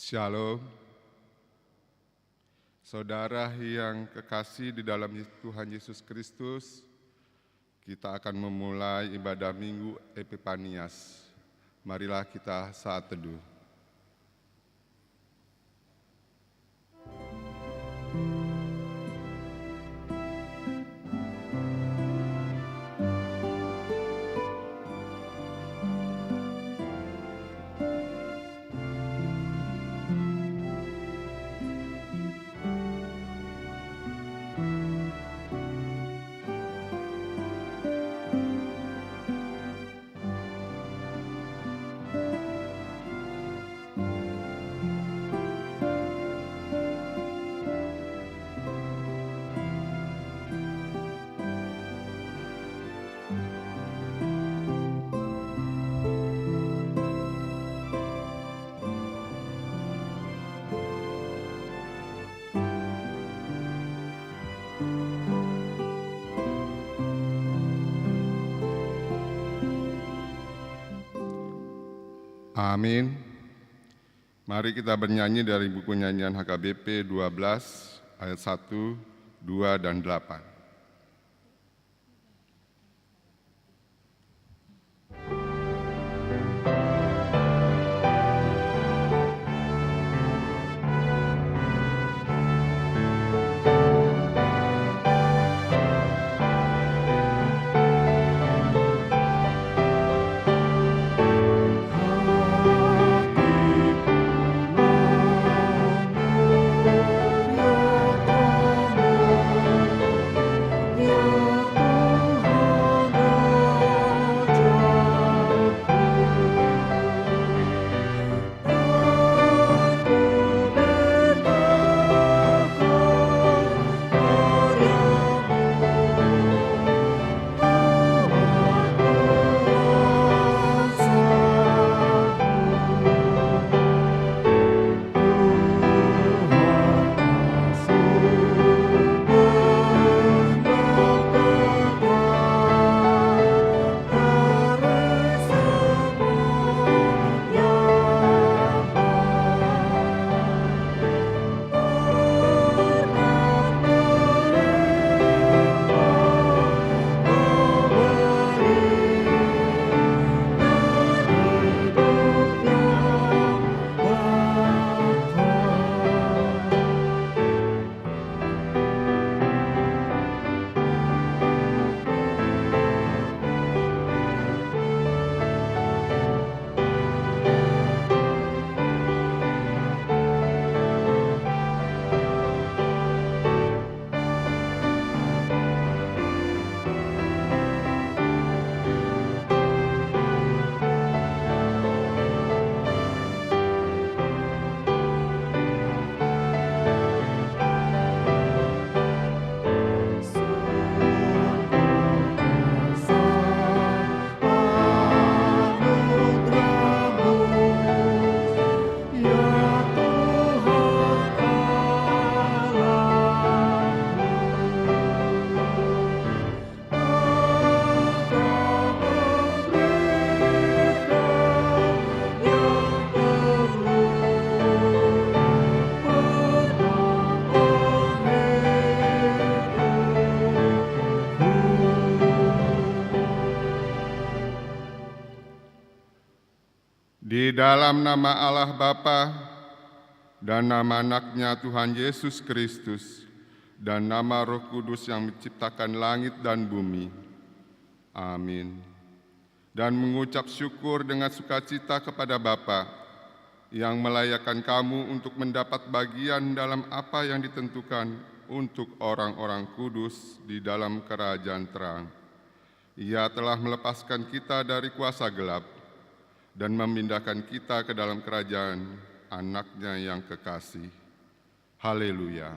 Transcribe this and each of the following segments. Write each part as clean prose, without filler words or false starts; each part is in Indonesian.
Shalom. Saudara yang kekasih di dalam Tuhan Yesus Kristus, kita akan memulai ibadah Minggu Epifanias. Marilah kita saat teduh. Amin. Mari kita bernyanyi dari buku nyanyian HKBP 12 ayat 1, 2, dan 8. Di dalam nama Allah Bapa dan nama anaknya Tuhan Yesus Kristus dan nama Roh Kudus yang menciptakan langit dan bumi. Amin. Dan mengucap syukur dengan sukacita kepada Bapa yang melayakkan kamu untuk mendapat bagian dalam apa yang ditentukan untuk orang-orang kudus di dalam kerajaan terang. Ia telah melepaskan kita dari kuasa gelap dan memindahkan kita ke dalam kerajaan anaknya yang kekasih. Haleluya.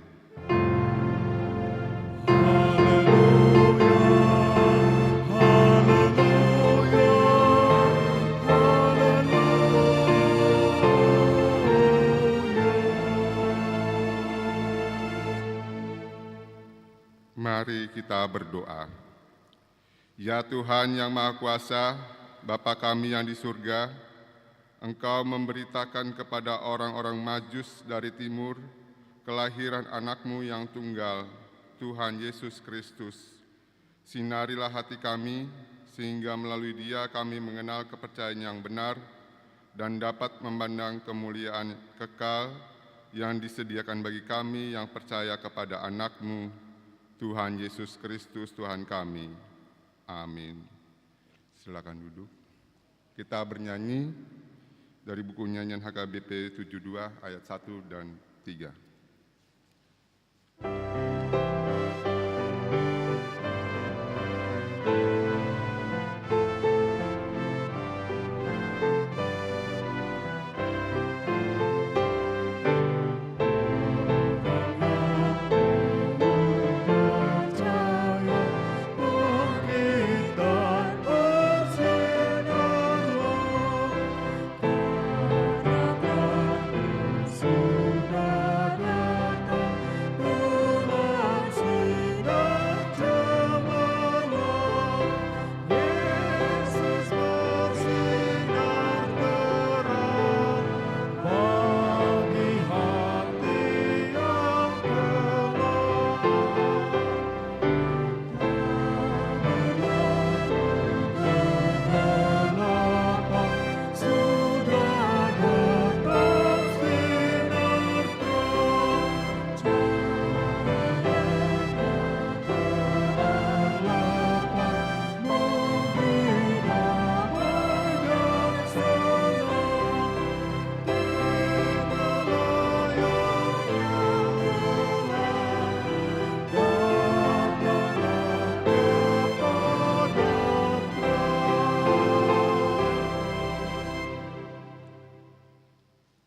Mari kita berdoa. Ya Tuhan yang Maha Kuasa, Bapa kami yang di surga, Engkau memberitakan kepada orang-orang Majus dari timur kelahiran anakmu yang tunggal, Tuhan Yesus Kristus. Sinarilah hati kami, sehingga melalui Dia kami mengenal kepercayaan yang benar dan dapat memandang kemuliaan kekal yang disediakan bagi kami yang percaya kepada anak-Mu, Tuhan Yesus Kristus, Tuhan kami. Amin. Silakan duduk. Kita bernyanyi dari buku nyanyian HKBP 72 ayat 1 dan 3.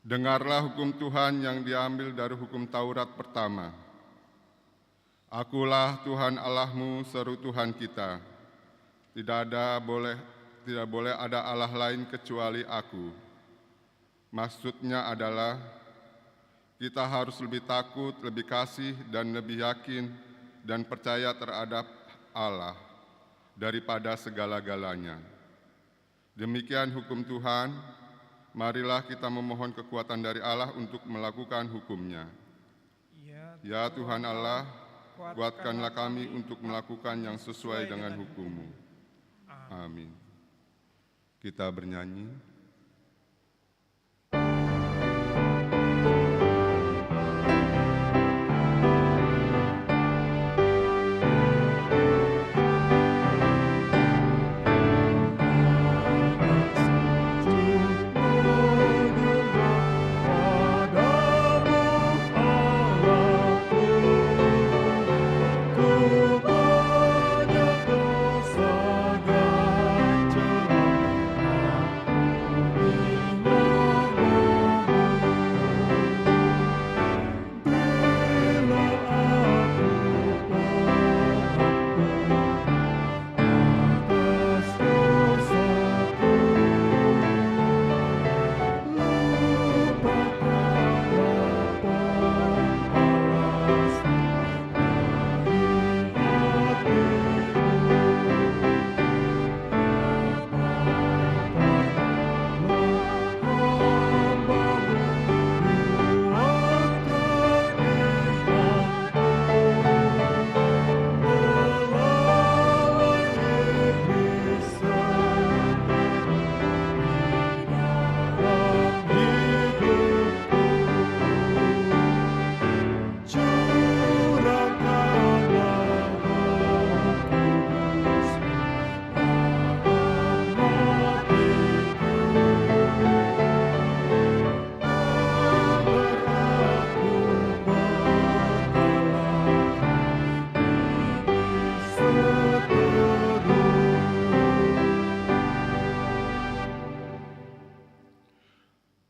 Dengarlah hukum Tuhan yang diambil dari hukum Taurat pertama. Akulah Tuhan Allahmu, seru Tuhan kita. Tidak boleh ada Allah lain kecuali Aku. Maksudnya adalah kita harus lebih takut, lebih kasih, dan lebih yakin dan percaya terhadap Allah daripada segala-galanya. Demikian hukum Tuhan. Marilah kita memohon kekuatan dari Allah untuk melakukan hukum-Nya. Ya Tuhan Allah, kuatkanlah kami untuk melakukan yang sesuai dengan hukum-Mu. Amin. Kita bernyanyi.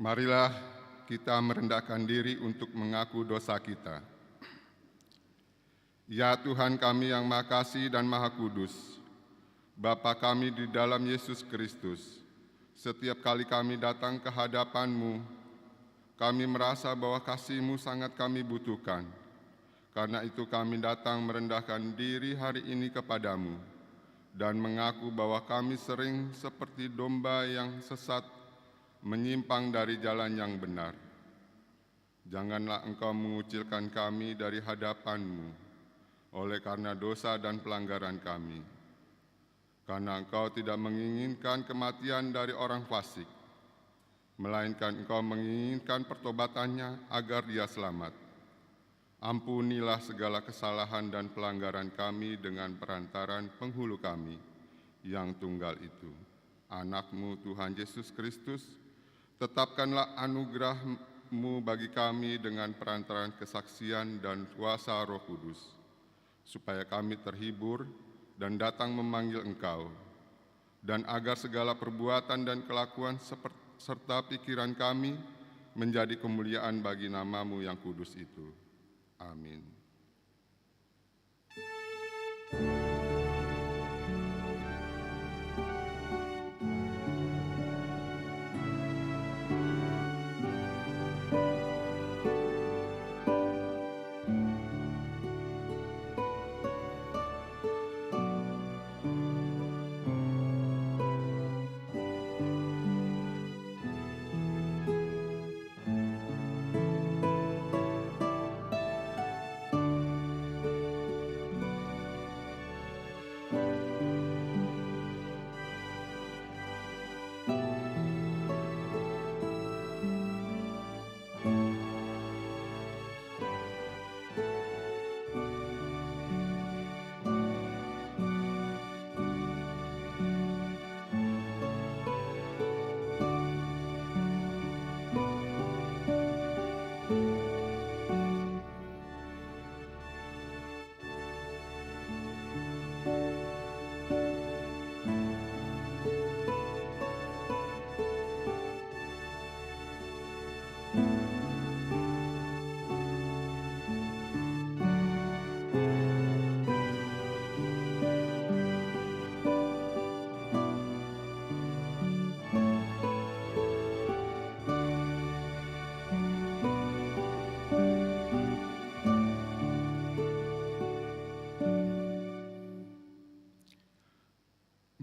Marilah kita merendahkan diri untuk mengaku dosa kita. Ya Tuhan kami yang Maha Kasih dan Maha Kudus, Bapa kami di dalam Yesus Kristus, setiap kali kami datang ke hadapan-Mu, kami merasa bahwa kasih-Mu sangat kami butuhkan. Karena itu kami datang merendahkan diri hari ini kepadamu dan mengaku bahwa kami sering seperti domba yang sesat menyimpang dari jalan yang benar. Janganlah Engkau mengucilkan kami dari hadapan-Mu oleh karena dosa dan pelanggaran kami. Karena Engkau tidak menginginkan kematian dari orang fasik, melainkan Engkau menginginkan pertobatannya agar dia selamat. Ampunilah segala kesalahan dan pelanggaran kami dengan perantaran penghulu kami yang tunggal itu, Anak-Mu Tuhan Yesus Kristus. Tetapkanlah anugerah-Mu bagi kami dengan perantaran kesaksian dan kuasa Roh Kudus, supaya kami terhibur dan datang memanggil Engkau, dan agar segala perbuatan dan kelakuan serta pikiran kami menjadi kemuliaan bagi nama-Mu yang kudus itu. Amin.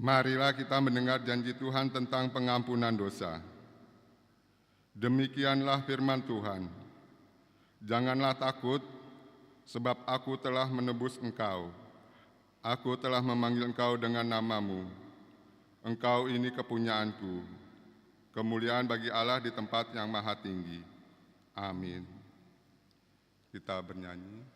Marilah kita mendengar janji Tuhan tentang pengampunan dosa. Demikianlah firman Tuhan. Janganlah takut, sebab aku telah menebus engkau. Aku telah memanggil engkau dengan nama-Mu. Engkau ini kepunyaanku. Kemuliaan bagi Allah di tempat yang maha tinggi. Amin. Kita bernyanyi.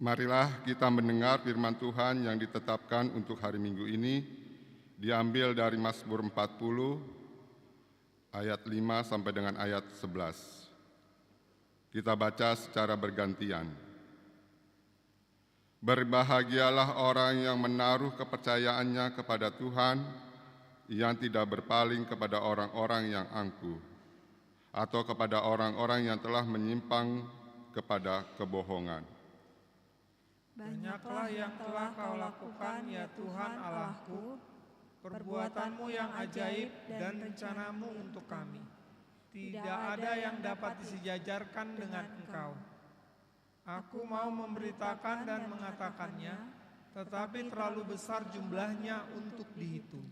Marilah kita mendengar firman Tuhan yang ditetapkan untuk hari Minggu ini, diambil dari Mazmur 40, ayat 5 sampai dengan ayat 11. Kita baca secara bergantian. Berbahagialah orang yang menaruh kepercayaannya kepada Tuhan, yang tidak berpaling kepada orang-orang yang angkuh, atau kepada orang-orang yang telah menyimpang kepada kebohongan. Banyaklah yang telah Kau lakukan, ya Tuhan Allahku, perbuatanmu yang ajaib dan rencanamu untuk kami. Tidak ada yang dapat disejajarkan dengan Engkau. Aku mau memberitakan dan mengatakannya, tetapi terlalu besar jumlahnya untuk dihitung.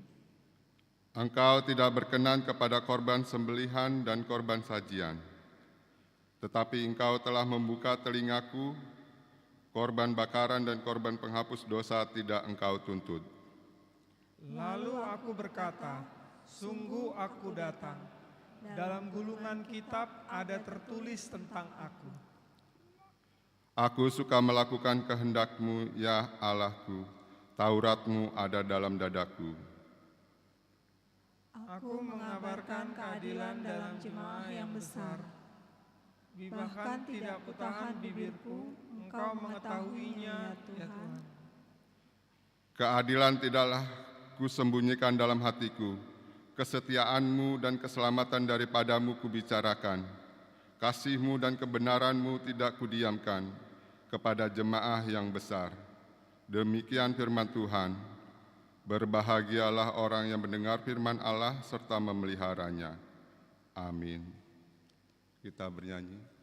Engkau tidak berkenan kepada korban sembelihan dan korban sajian, tetapi Engkau telah membuka telingaku, korban bakaran dan korban penghapus dosa tidak Engkau tuntut. Lalu aku berkata, sungguh aku datang. Dalam gulungan kitab ada tertulis tentang aku. Aku suka melakukan kehendak-Mu, ya Allahku, Taurat-Mu ada dalam dadaku. Aku mengabarkan keadilan dalam jemaah yang besar. Bahkan tidak kutahan bibirku, Engkau mengetahuinya, ya Tuhan. Keadilan tidaklah kusembunyikan dalam hatiku, kesetiaan-Mu dan keselamatan daripada-Mu kubicarakan. Kasih-Mu dan kebenaran-Mu tidak kudiamkan kepada jemaah yang besar. Demikian firman Tuhan. Berbahagialah orang yang mendengar firman Allah serta memeliharanya. Amin. Kita bernyanyi.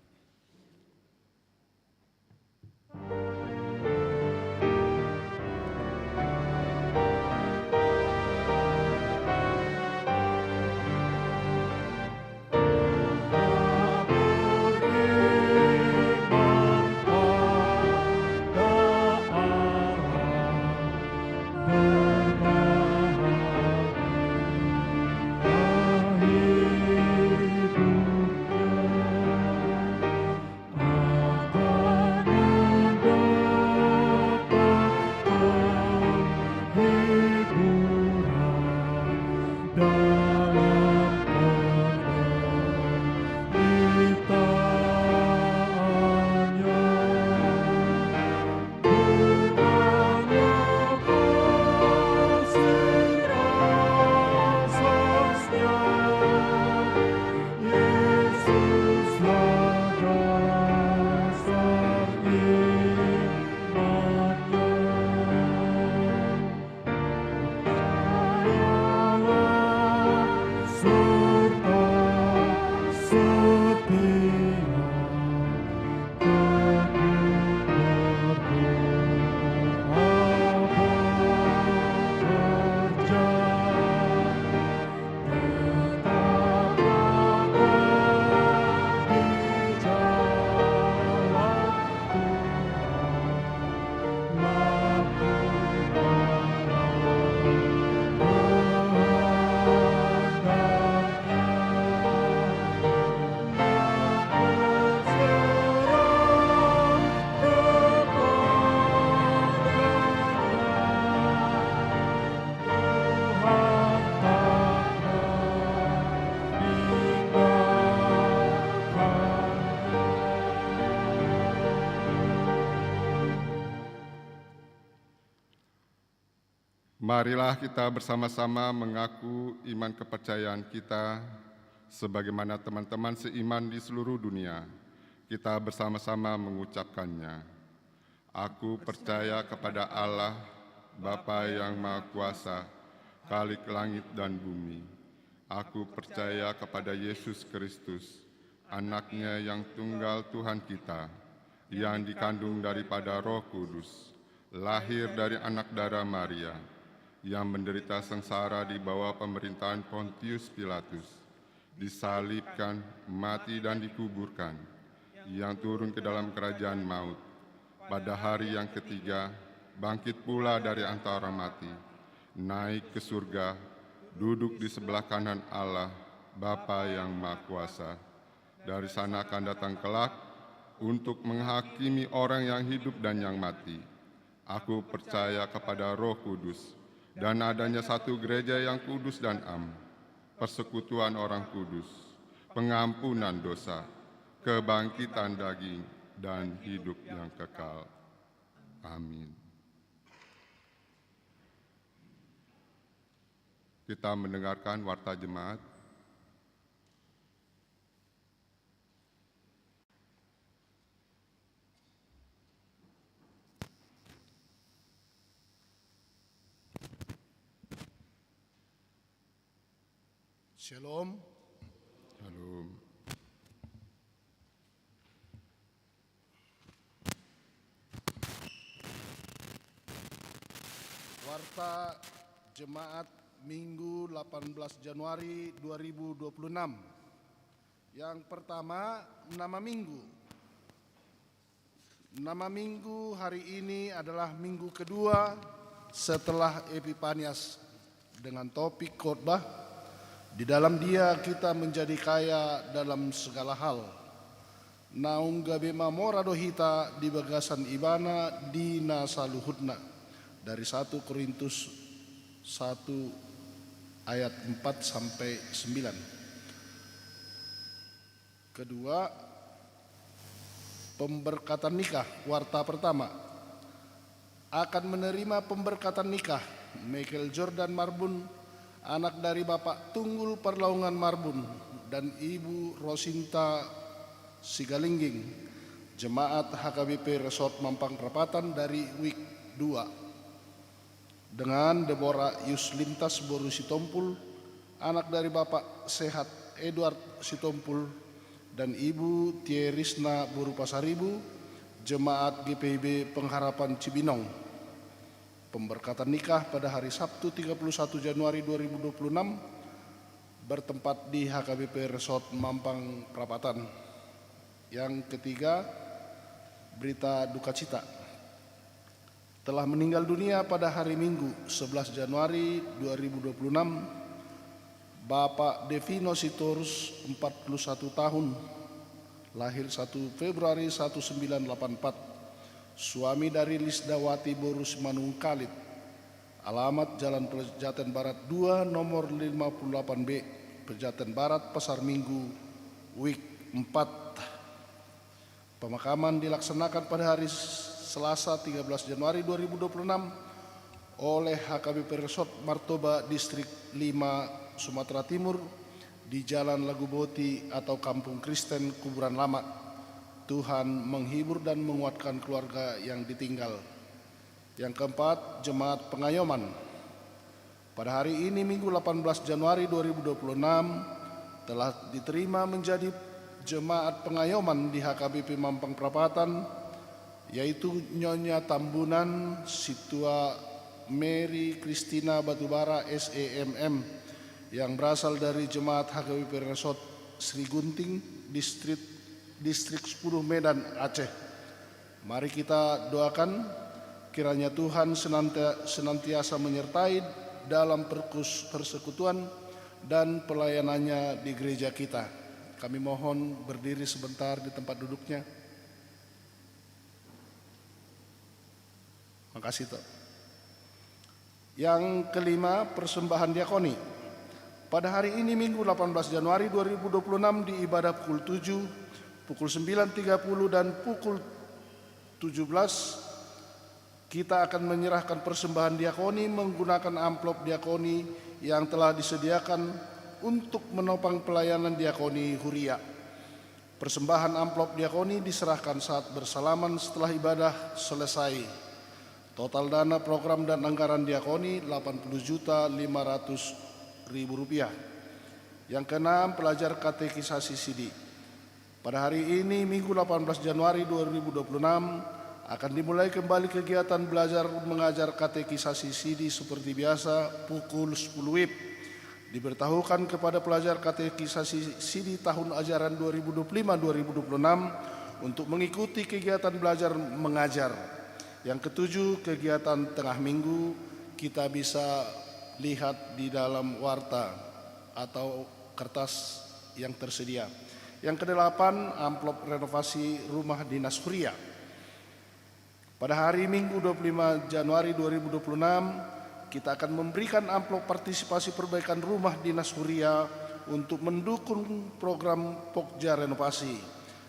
Marilah kita bersama-sama mengaku iman kepercayaan kita sebagaimana teman-teman seiman di seluruh dunia. Kita bersama-sama mengucapkannya. Aku percaya kepada Allah, Bapa yang Maha Kuasa, Khalik langit dan bumi. Aku percaya kepada Yesus Kristus, Anak-Nya yang tunggal Tuhan kita, yang dikandung daripada Roh Kudus, lahir dari anak darah Maria, yang menderita sengsara di bawah pemerintahan Pontius Pilatus, disalibkan, mati dan dikuburkan, yang turun ke dalam kerajaan maut, pada hari yang ketiga bangkit pula dari antara mati, naik ke surga, duduk di sebelah kanan Allah, Bapa yang Maha Kuasa. Dari sana akan datang kelak untuk menghakimi orang yang hidup dan yang mati. Aku percaya kepada Roh Kudus, dan adanya satu gereja yang kudus dan am, persekutuan orang kudus, pengampunan dosa, kebangkitan daging, dan hidup yang kekal. Amin. Kita mendengarkan warta jemaat. Shalom. Shalom. Warta Jemaat Minggu 18 Januari 2026. Yang pertama, nama minggu. Nama minggu hari ini adalah minggu kedua setelah Epifanias dengan topik khotbah. Di dalam dia kita menjadi kaya dalam segala hal. Naung gabe mamora dohita di bagasan ibana dina saluhutna. Dari 1 Korintus 1 ayat 4 sampai 9. Kedua, pemberkatan nikah. Warta pertama, akan menerima pemberkatan nikah Michael Jordan Marbun, anak dari Bapak Tunggul Perlaungan Marbun dan Ibu Rosinta Sigalingging, Jemaat HKBP Resort Mampang Perapatan dari Week 2. Dengan Deborah Yuslintas Boru Sitompul, anak dari Bapak Sehat Edward Sitompul dan Ibu Tierisna Boru Pasaribu, Jemaat GPIB Pengharapan Cibinong. Pemberkatan nikah pada hari Sabtu 31 Januari 2026 bertempat di HKBP Resort Mampang Perapatan. Yang ketiga, berita duka cita. Telah meninggal dunia pada hari Minggu 11 Januari 2026 Bapak Devino Sitorus 41 tahun, lahir 1 Februari 1984, suami dari Lisdawati Borus Manung Kalit, alamat Jalan Pejaten Barat 2 nomor 58B, Pejaten Barat, Pasar Minggu, Week 4. Pemakaman dilaksanakan pada hari Selasa 13 Januari 2026 oleh HKBP Resort Martoba Distrik 5 Sumatera Timur di Jalan Laguboti atau Kampung Kristen Kuburan Lama. Tuhan menghibur dan menguatkan keluarga yang ditinggal. Yang keempat, Jemaat Pengayoman. Pada hari ini Minggu 18 Januari 2026 telah diterima menjadi Jemaat Pengayoman di HKBP Mampang Perapatan, yaitu Nyonya Tambunan Situa Mary Kristina Batubara SEMM yang berasal dari Jemaat HKBP Resort Sri Gunting Distrik 10 Medan Aceh. Mari kita doakan kiranya Tuhan senantiasa menyertai dalam persekutuan dan pelayanannya di gereja kita. Kami mohon berdiri sebentar di tempat duduknya. Makasih Tok. Yang kelima, persembahan diakoni. Pada hari ini Minggu 18 Januari 2026 di ibadah pukul 7, pukul 9.30 dan pukul 17 kita akan menyerahkan persembahan diakoni menggunakan amplop diakoni yang telah disediakan untuk menopang pelayanan diakoni Huria. Persembahan amplop diakoni diserahkan saat bersalaman setelah ibadah selesai. Total dana program dan anggaran diakoni Rp80.500.000. Yang keenam, pelajar katekisasi Sidi. Pada hari ini Minggu 18 Januari 2026 akan dimulai kembali kegiatan belajar mengajar katekisasi Sidi seperti biasa pukul 10 WIB. Diberitahukan kepada pelajar katekisasi Sidi tahun ajaran 2025-2026 untuk mengikuti kegiatan belajar mengajar. Yang ketujuh, kegiatan tengah minggu kita bisa lihat di dalam warta atau kertas yang tersedia. Yang kedelapan, amplop renovasi rumah dinas Huria. Pada hari Minggu 25 Januari 2026 kita akan memberikan amplop partisipasi perbaikan rumah dinas Huria untuk mendukung program Pokja renovasi.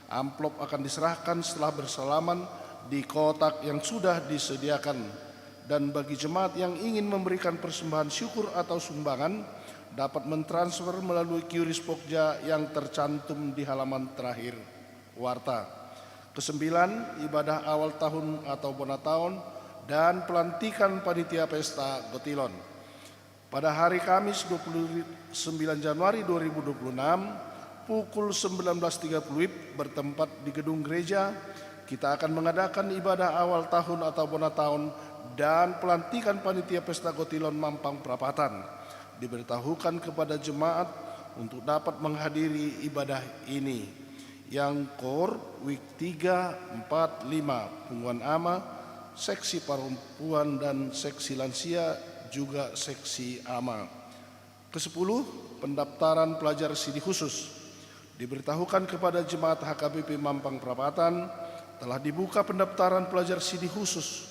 Amplop akan diserahkan setelah bersalaman di kotak yang sudah disediakan. dan bagi jemaat yang ingin memberikan persembahan syukur atau sumbangan dapat mentransfer melalui QRIS Pokja yang tercantum di halaman terakhir warta. Kesembilan, ibadah awal tahun atau bonataun dan pelantikan panitia pesta Gotilon. Pada hari Kamis 29 Januari 2026 pukul 19.30 WIB bertempat di gedung gereja, kita akan mengadakan ibadah awal tahun atau bonataun dan pelantikan panitia pesta Gotilon Mampang Perapatan. Diberitahukan kepada jemaat untuk dapat menghadiri ibadah ini. Yang KOR WIK 3, 4, 5 Punggungan Ama, seksi perempuan dan seksi lansia, juga seksi ama. Ke-10, pendaftaran pelajar sidi khusus. Diberitahukan kepada jemaat HKBP Mampang Perapatan telah dibuka pendaftaran pelajar sidi khusus.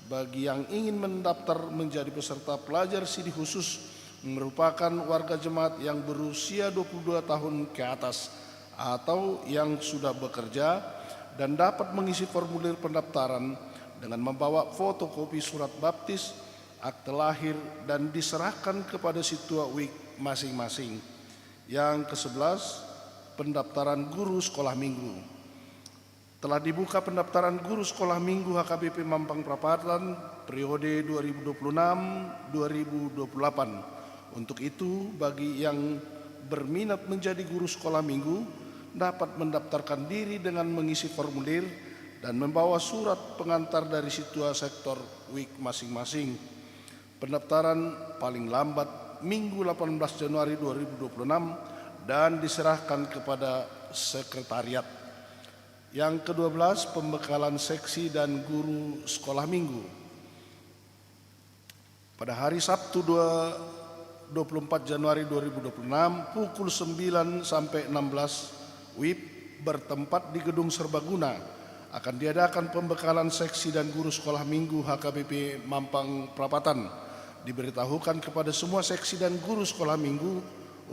Bagi yang ingin mendaftar menjadi peserta pelajar sidi khusus merupakan warga jemaat yang berusia 22 tahun ke atas atau yang sudah bekerja dan dapat mengisi formulir pendaftaran dengan membawa fotokopi surat baptis, akte lahir, dan diserahkan kepada situa WIK masing-masing. Yang ke-11, pendaftaran guru sekolah minggu. Telah dibuka pendaftaran guru sekolah minggu HKBP Mampang Perapatan periode 2026-2028. Untuk itu, bagi yang berminat menjadi guru sekolah minggu dapat mendaftarkan diri dengan mengisi formulir dan membawa surat pengantar dari situa sektor WIK masing-masing. Pendaftaran paling lambat Minggu 18 Januari 2026 dan diserahkan kepada sekretariat. Yang ke-12, pembekalan seksi dan guru sekolah minggu. Pada hari Sabtu 24 Januari 2026 pukul 9 sampai 16 WIB bertempat di Gedung Serbaguna akan diadakan pembekalan seksi dan guru sekolah minggu HKBP Mampang Perapatan. Diberitahukan kepada semua seksi dan guru sekolah minggu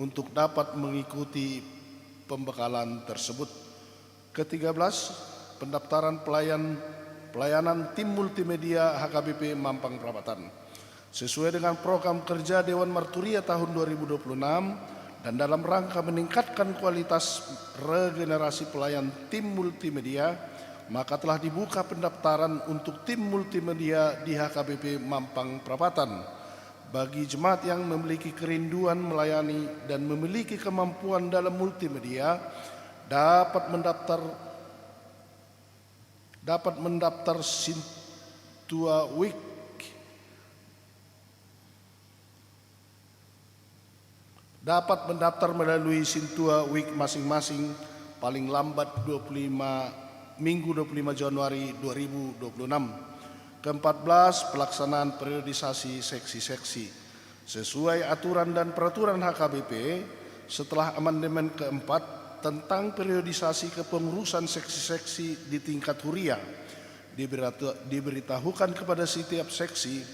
untuk dapat mengikuti pembekalan tersebut. Ke-13, pendaftaran pelayanan tim multimedia HKBP Mampang Perapatan. Sesuai dengan program kerja Dewan Marturia tahun 2026 dan dalam rangka meningkatkan kualitas regenerasi pelayan tim multimedia, maka telah dibuka pendaftaran untuk tim multimedia di HKBP Mampang Perapatan. Bagi jemaat yang memiliki kerinduan melayani dan memiliki kemampuan dalam multimedia, dapat mendaftar Sintua WIK dapat mendaftar melalui Sintua WIK masing-masing paling lambat Minggu 25 Januari 2026. Ke-14, pelaksanaan periodisasi seksi-seksi. Sesuai aturan dan peraturan HKBP, setelah amandemen keempat tentang periodisasi kepengurusan seksi-seksi di tingkat huria, diberitahukan kepada setiap seksi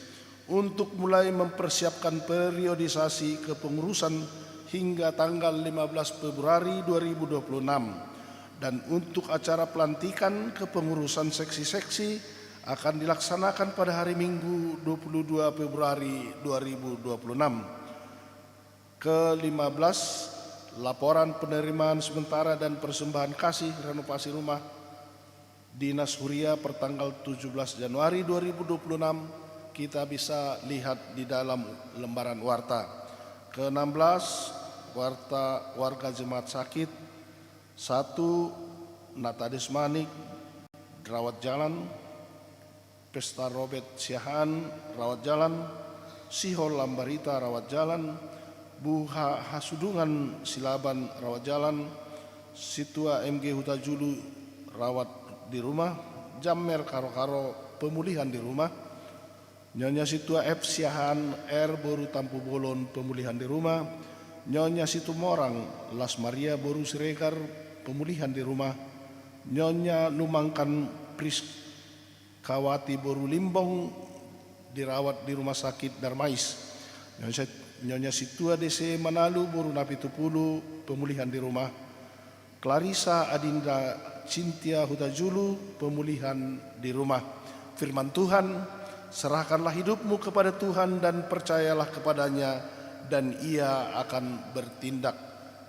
untuk mulai mempersiapkan periodisasi kepengurusan hingga tanggal 15 Februari 2026 dan untuk acara pelantikan kepengurusan seksi-seksi akan dilaksanakan pada hari Minggu 22 Februari 2026. Ke-15, laporan penerimaan sementara dan persembahan kasih renovasi rumah Dinas Huria pertanggal 17 Januari 2026 kita bisa lihat di dalam lembaran warta. Ke-16, warga jemaat sakit 1 Natades Manik rawat jalan, Pesta Robert Siahaan rawat jalan, Sihol Lambarita rawat jalan, Buha Hasudungan Silaban rawat jalan, Situa MG Hutajulu rawat di rumah, Jammer Karo-Karo pemulihan di rumah, Nyonya Situa F Siahaan R Boru Tampu Bolon pemulihan di rumah, Nyonya Situ Morang Las Maria Boru Siregar pemulihan di rumah, Nyonya Numangkan Priskawati Boru Limbong dirawat di rumah sakit Darmais, Nyonya Situa DC Manalu Boru Napitupulu pemulihan di rumah, Clarissa Adinda Cintia Hutajulu pemulihan di rumah. Firman Tuhan, serahkanlah hidupmu kepada Tuhan dan percayalah kepadanya, dan Ia akan bertindak.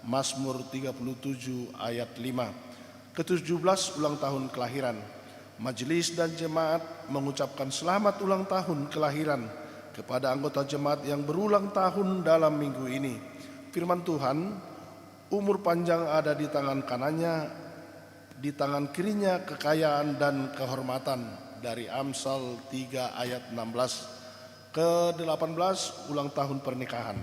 Mazmur 37 ayat 5. Ke-17 ulang tahun kelahiran. Majelis dan jemaat mengucapkan selamat ulang tahun kelahiran kepada anggota jemaat yang berulang tahun dalam minggu ini. Firman Tuhan, umur panjang ada di tangan kanannya, di tangan kirinya kekayaan dan kehormatan. Dari Amsal 3 ayat 16. Ke-18 ulang tahun pernikahan.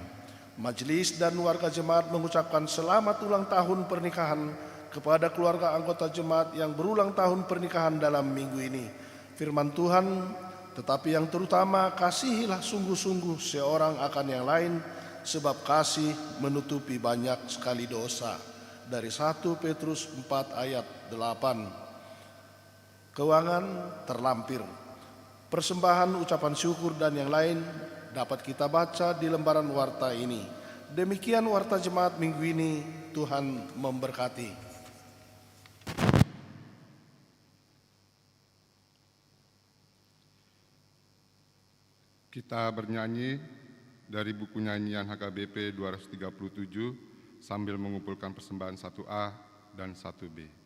Majelis dan warga jemaat mengucapkan selamat ulang tahun pernikahan kepada keluarga anggota jemaat yang berulang tahun pernikahan dalam minggu ini. Firman Tuhan, tetapi yang terutama kasihilah sungguh-sungguh seorang akan yang lain, sebab kasih menutupi banyak sekali dosa. Dari 1 Petrus 4 ayat 8. Keuangan terlampir. Persembahan, ucapan syukur dan yang lain dapat kita baca di lembaran warta ini. Demikian warta jemaat minggu ini. Tuhan memberkati. Kita bernyanyi dari buku nyanyian HKBP 237 sambil mengumpulkan persembahan 1A dan 1B.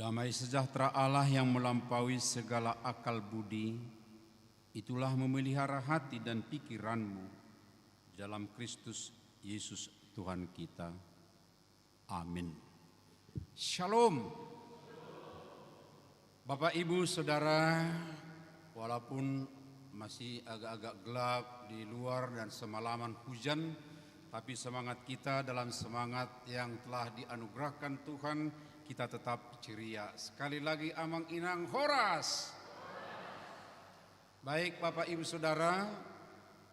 Damai sejahtera Allah yang melampaui segala akal budi, itulah memelihara hati dan pikiranmu dalam Kristus Yesus Tuhan kita. Amin. Shalom. Bapak, Ibu, Saudara, walaupun masih agak-agak gelap di luar dan semalaman hujan, tapi semangat kita dalam semangat yang telah dianugerahkan Tuhan, kita tetap ceria. Sekali lagi amang inang horas. Baik Bapak Ibu Saudara,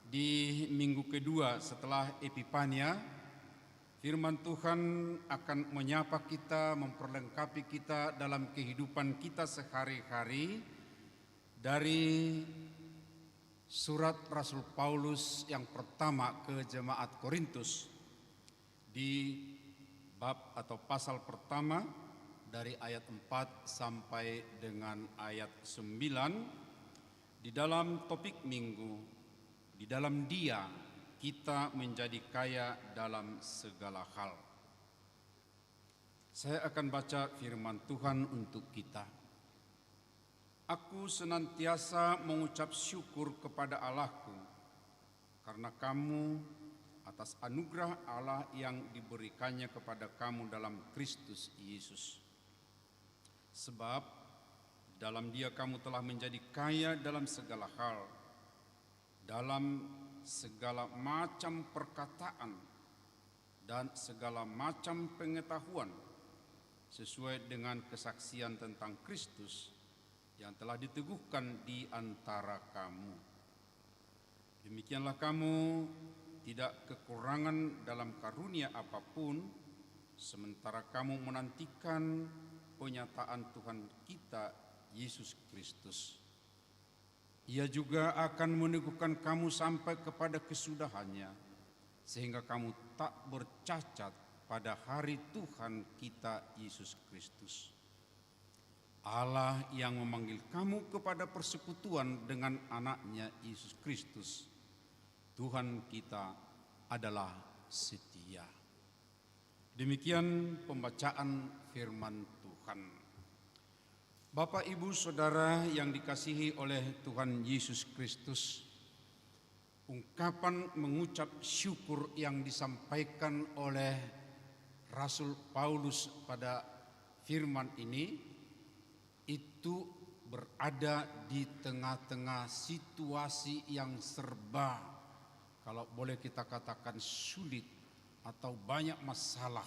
di minggu kedua setelah Epifania, Firman Tuhan akan menyapa kita, memperlengkapi kita dalam kehidupan kita sehari-hari dari surat Rasul Paulus yang pertama ke jemaat Korintus di bab atau pasal pertama dari ayat 4 sampai dengan ayat 9 di dalam topik minggu, di dalam Dia kita menjadi kaya dalam segala hal. Saya akan baca firman Tuhan untuk kita. Aku senantiasa mengucap syukur kepada Allahku karena kamu atas anugerah Allah yang diberikannya kepada kamu dalam Kristus Yesus. Sebab dalam Dia kamu telah menjadi kaya dalam segala hal, dalam segala macam perkataan dan segala macam pengetahuan sesuai dengan kesaksian tentang Kristus yang telah diteguhkan di antara kamu. Demikianlah kamu tidak kekurangan dalam karunia apapun sementara kamu menantikan penyataan Tuhan kita Yesus Kristus. Ia juga akan meneguhkan kamu sampai kepada kesudahannya, sehingga kamu tak bercacat pada hari Tuhan kita Yesus Kristus. Allah yang memanggil kamu kepada persekutuan dengan anaknya Yesus Kristus, Tuhan kita adalah setia. Demikian pembacaan firman Tuhan. Bapak, Ibu, Saudara yang dikasihi oleh Tuhan Yesus Kristus, ungkapan mengucap syukur yang disampaikan oleh Rasul Paulus pada firman ini itu berada di tengah-tengah situasi yang serba, kalau boleh kita katakan sulit atau banyak masalah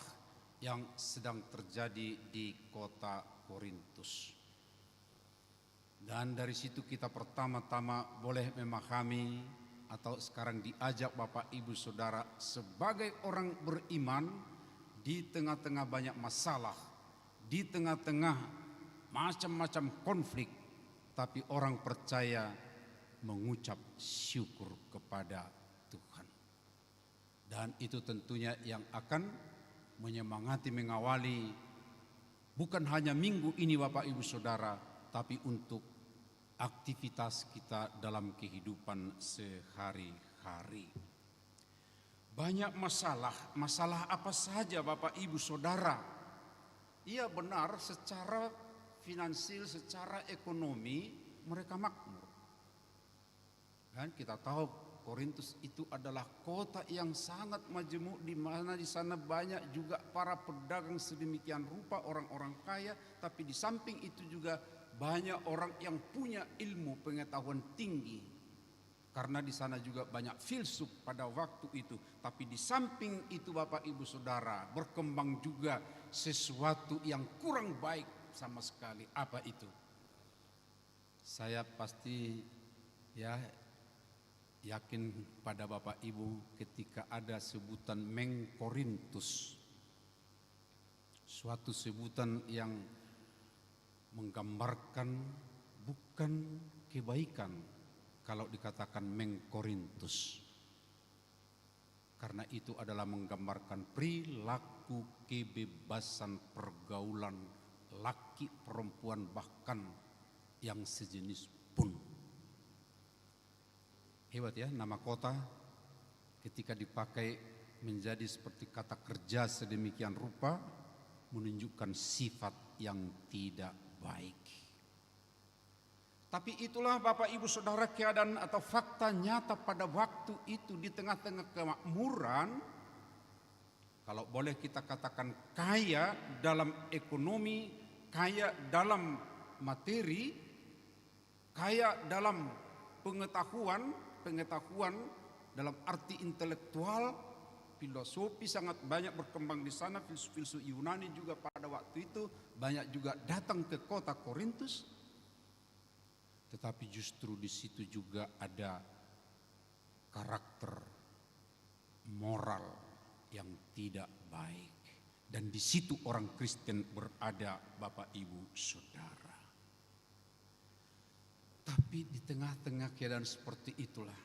yang sedang terjadi di kota Korintus. Dan dari situ kita pertama-tama boleh memahami atau sekarang diajak Bapak Ibu Saudara sebagai orang beriman di tengah-tengah banyak masalah, di tengah-tengah macam-macam konflik, tapi orang percaya mengucap syukur kepada Tuhan. Dan itu tentunya yang akan menyemangati, mengawali bukan hanya minggu ini Bapak Ibu Saudara, tapi untuk aktivitas kita dalam kehidupan sehari-hari. Banyak masalah apa saja Bapak Ibu Saudara? Iya benar, secara finansial, secara ekonomi mereka makmur. Dan kita tahu Korintus itu adalah kota yang sangat majemuk, di mana di sana banyak juga para pedagang sedemikian rupa, orang-orang kaya, tapi di samping itu juga banyak orang yang punya ilmu pengetahuan tinggi. Karena di sana juga banyak filsuf pada waktu itu. Tapi di samping itu Bapak Ibu Saudara, berkembang juga sesuatu yang kurang baik sama sekali. Apa itu? Saya pasti yakin pada Bapak Ibu ketika ada sebutan Mengkorintus. Suatu sebutan yang menggambarkan bukan kebaikan kalau dikatakan Mengkorintus. Karena itu adalah menggambarkan perilaku kebebasan pergaulan laki perempuan bahkan yang sejenis pun. Hebat ya, nama kota ketika dipakai menjadi seperti kata kerja sedemikian rupa menunjukkan sifat yang tidak baik. Tapi itulah Bapak Ibu Saudara keadaan atau fakta nyata pada waktu itu di tengah-tengah kemakmuran. Kalau boleh kita katakan kaya dalam ekonomi, kaya dalam materi, kaya dalam pengetahuan dalam arti intelektual, filosofi sangat banyak berkembang di sana. Filsuf-filsuf Yunani juga pada waktu itu banyak juga datang ke kota Korintus. Tetapi justru di situ juga ada karakter moral yang tidak baik. Dan di situ orang Kristen berada, Bapak Ibu Saudara. Tapi di tengah-tengah keadaan seperti itulah.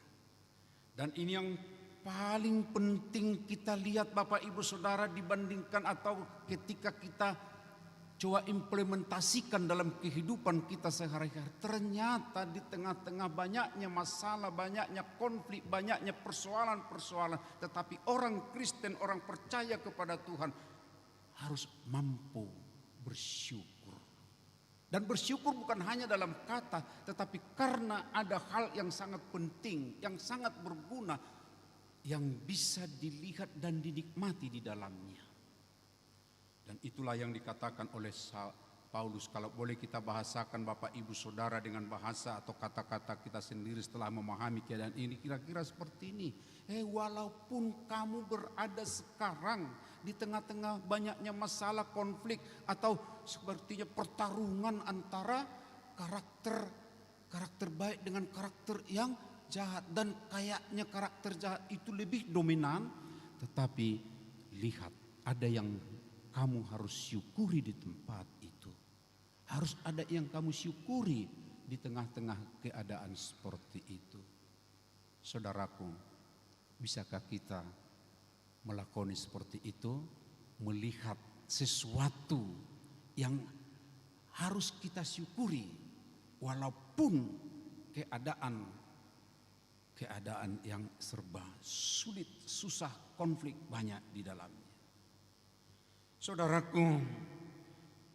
Dan ini yang paling penting kita lihat Bapak Ibu Saudara, dibandingkan atau ketika kita coba implementasikan dalam kehidupan kita sehari-hari. Ternyata di tengah-tengah banyaknya masalah, banyaknya konflik, banyaknya persoalan-persoalan. Tetapi orang Kristen, orang percaya kepada Tuhan harus mampu bersyukur. Dan bersyukur bukan hanya dalam kata, tetapi karena ada hal yang sangat penting, yang sangat berguna, yang bisa dilihat dan dinikmati di dalamnya. Dan itulah yang dikatakan oleh Paulus. Kalau boleh kita bahasakan Bapak Ibu Saudara dengan bahasa atau kata-kata kita sendiri setelah memahami keadaan ini, kira-kira seperti ini. Walaupun kamu berada sekarang di tengah-tengah banyaknya masalah, konflik, atau sepertinya pertarungan antara karakter baik dengan karakter yang jahat, dan kayaknya karakter jahat itu lebih dominan, tetapi lihat, ada yang kamu harus syukuri di tempat itu. Harus ada yang kamu syukuri di tengah-tengah keadaan seperti itu. Saudaraku, bisakah kita melakoni seperti itu, melihat sesuatu yang harus kita syukuri walaupun keadaan yang serba sulit, susah, konflik banyak di dalamnya. Saudaraku,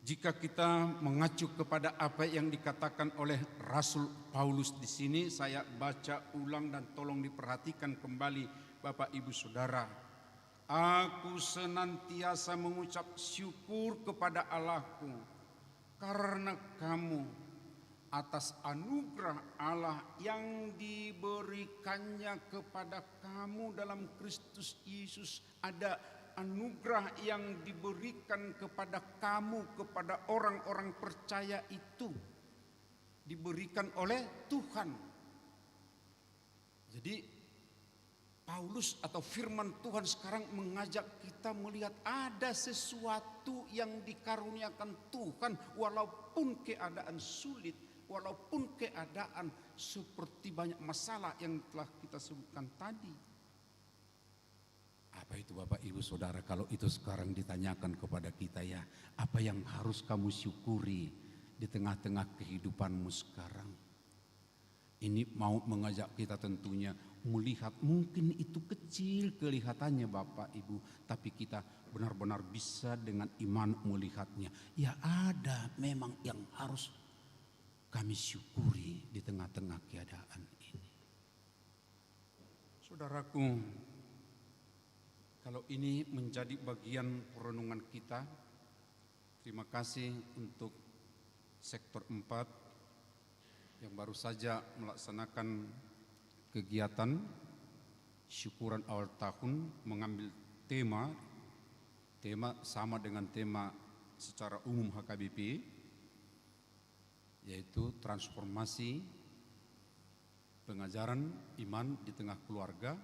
jika kita mengacu kepada apa yang dikatakan oleh Rasul Paulus di sini, saya baca ulang dan tolong diperhatikan kembali Bapak Ibu Saudara. Aku senantiasa mengucap syukur kepada Allahku karena kamu, atas anugerah Allah yang diberikannya kepada kamu dalam Kristus Yesus. Ada anugerah yang diberikan kepada kamu, kepada orang-orang percaya itu, diberikan oleh Tuhan. Jadi Paulus atau firman Tuhan sekarang mengajak kita melihat ada sesuatu yang dikaruniakan Tuhan walaupun keadaan sulit, walaupun keadaan seperti banyak masalah yang telah kita sebutkan tadi. Apa itu Bapak Ibu Saudara, kalau itu sekarang ditanyakan kepada kita, ya, apa yang harus kamu syukuri di tengah-tengah kehidupanmu sekarang? Ini mau mengajak kita tentunya melihat, mungkin itu kecil kelihatannya Bapak Ibu, tapi kita benar-benar bisa dengan iman melihatnya. Ya, ada memang yang harus kami syukuri di tengah-tengah keadaan ini. Saudaraku, kalau ini menjadi bagian perenungan kita, terima kasih untuk sektor 4 yang baru saja melaksanakan kegiatan syukuran awal tahun, mengambil tema sama dengan tema secara umum HKBP, yaitu transformasi pengajaran iman di tengah keluarga.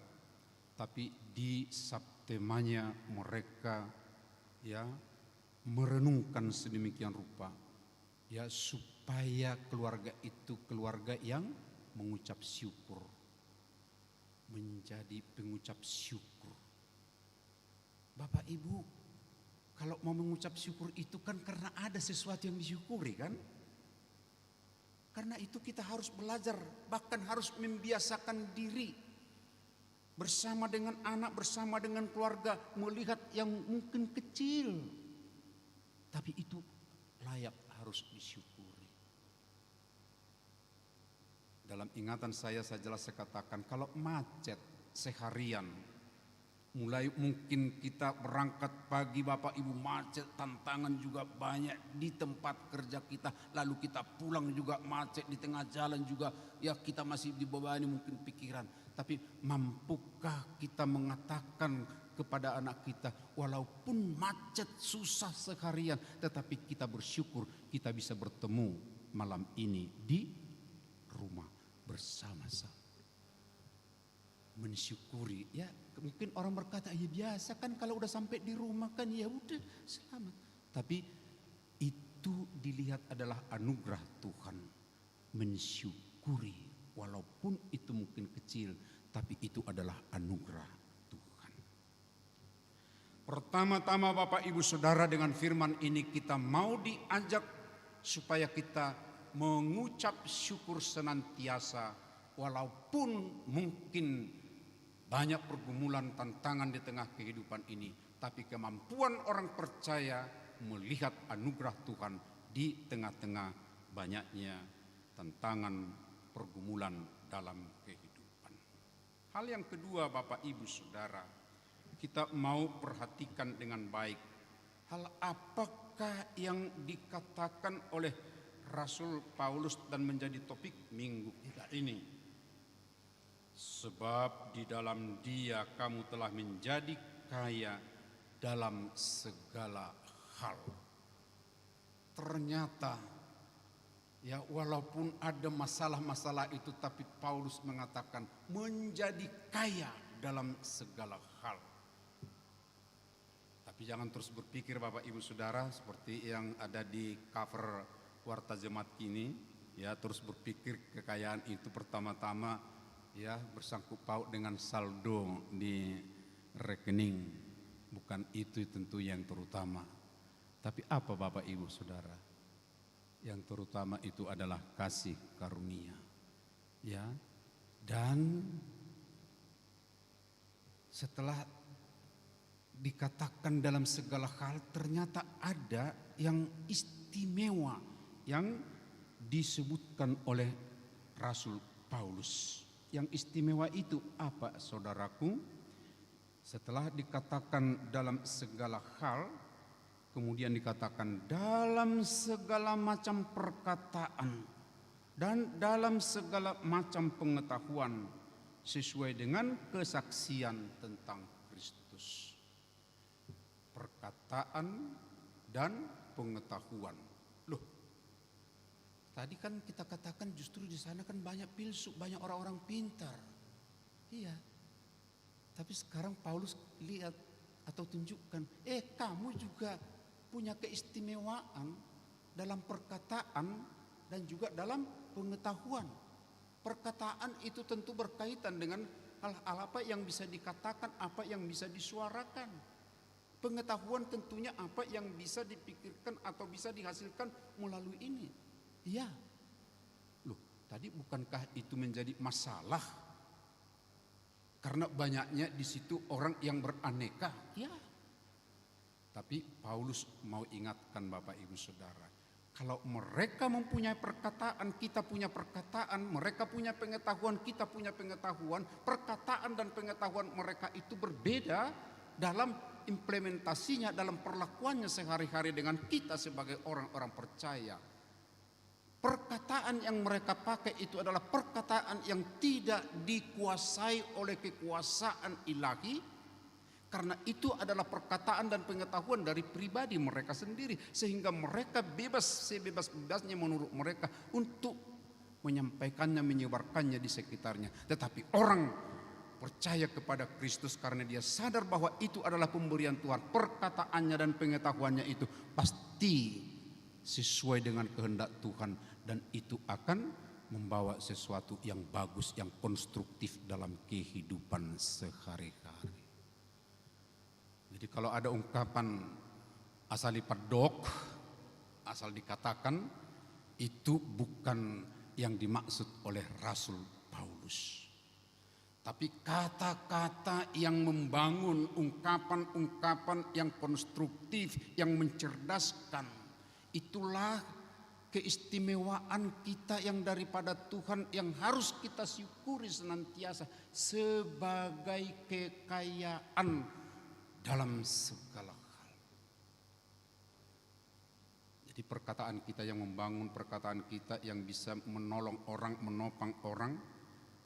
Tapi di subtemanya mereka ya merenungkan sedemikian rupa, ya, supaya keluarga itu keluarga yang mengucap syukur, menjadi pengucap syukur. Bapak Ibu, kalau mau mengucap syukur itu kan karena ada sesuatu yang disyukuri, kan? Karena itu kita harus belajar, bahkan harus membiasakan diri bersama dengan anak, bersama dengan keluarga, melihat yang mungkin kecil, tapi itu layak harus disyukuri. Dalam ingatan saya jelas saya katakan, kalau macet seharian, mulai mungkin kita berangkat pagi Bapak Ibu macet, tantangan juga banyak di tempat kerja kita, lalu kita pulang juga macet di tengah jalan juga, ya kita masih dibebani mungkin pikiran. Tapi mampukah kita mengatakan kepada anak kita, walaupun macet susah seharian, tetapi kita bersyukur kita bisa bertemu malam ini di rumah bersama-sama. mensyukuri. Ya, mungkin orang berkata, ya biasa kan kalau udah sampai di rumah kan ya udah selamat. Tapi itu dilihat adalah anugerah Tuhan. Mensyukuri walaupun itu mungkin kecil, tapi itu adalah anugerah Tuhan. Pertama-tama Bapak Ibu Saudara, dengan firman ini kita mau diajak supaya kita mengucap syukur senantiasa walaupun mungkin banyak pergumulan, tantangan di tengah kehidupan ini, tapi kemampuan orang percaya melihat anugerah Tuhan di tengah-tengah banyaknya tantangan, pergumulan dalam kehidupan. Hal yang kedua Bapak Ibu Saudara, kita mau perhatikan dengan baik. Hal apakah yang dikatakan oleh Rasul Paulus dan menjadi topik minggu kita ini? Sebab di dalam Dia kamu telah menjadi kaya dalam segala hal. Ternyata ya, walaupun ada masalah-masalah itu, tapi Paulus mengatakan menjadi kaya dalam segala hal. Tapi jangan terus berpikir Bapak Ibu Saudara seperti yang ada di cover Warta Jemaat ini, ya, terus berpikir kekayaan itu pertama-tama ya bersangkut paut dengan saldo di rekening. Bukan itu tentu yang terutama. Tapi apa Bapak Ibu Saudara? Yang terutama itu adalah kasih karunia. Ya. Dan setelah dikatakan dalam segala hal, ternyata ada yang istimewa yang disebutkan oleh Rasul Paulus. Yang istimewa itu apa, saudaraku? Setelah dikatakan dalam segala hal, kemudian dikatakan dalam segala macam perkataan dan dalam segala macam pengetahuan sesuai dengan kesaksian tentang Kristus. Perkataan dan pengetahuan. Loh, tadi kan kita katakan justru di sana kan banyak filsuf, banyak orang-orang pintar. Iya. Tapi sekarang Paulus lihat atau tunjukkan, kamu juga punya keistimewaan dalam perkataan dan juga dalam pengetahuan. Perkataan itu tentu berkaitan dengan hal-hal apa yang bisa dikatakan, apa yang bisa disuarakan. Pengetahuan tentunya apa yang bisa dipikirkan atau bisa dihasilkan melalui ini. Iya. Loh, tadi bukankah itu menjadi masalah? Karena banyaknya di situ orang yang beraneka. Ya. Tapi Paulus mau ingatkan Bapak Ibu Saudara, kalau mereka mempunyai perkataan, kita punya perkataan, mereka punya pengetahuan, kita punya pengetahuan, perkataan dan pengetahuan mereka itu berbeda dalam implementasinya, dalam perlakuannya sehari-hari dengan kita sebagai orang-orang percaya. Perkataan yang mereka pakai itu adalah perkataan yang tidak dikuasai oleh kekuasaan ilahi, karena itu adalah perkataan dan pengetahuan dari pribadi mereka sendiri, sehingga mereka bebas sebebas-bebasnya menurut mereka untuk menyampaikannya, menyebarkannya di sekitarnya. Tetapi orang percaya kepada Kristus karena dia sadar bahwa itu adalah pemberian Tuhan, perkataannya dan pengetahuannya itu pasti sesuai dengan kehendak Tuhan, dan itu akan membawa sesuatu yang bagus, yang konstruktif dalam kehidupan sehari-hari. Jadi kalau ada ungkapan asal dipadok, asal dikatakan, itu bukan yang dimaksud oleh Rasul Paulus. Tapi kata-kata yang membangun, ungkapan-ungkapan yang konstruktif, yang mencerdaskan, itulah keistimewaan kita yang daripada Tuhan, yang harus kita syukuri senantiasa sebagai kekayaan dalam segala hal. Jadi perkataan kita yang membangun, perkataan kita yang bisa menolong orang, menopang orang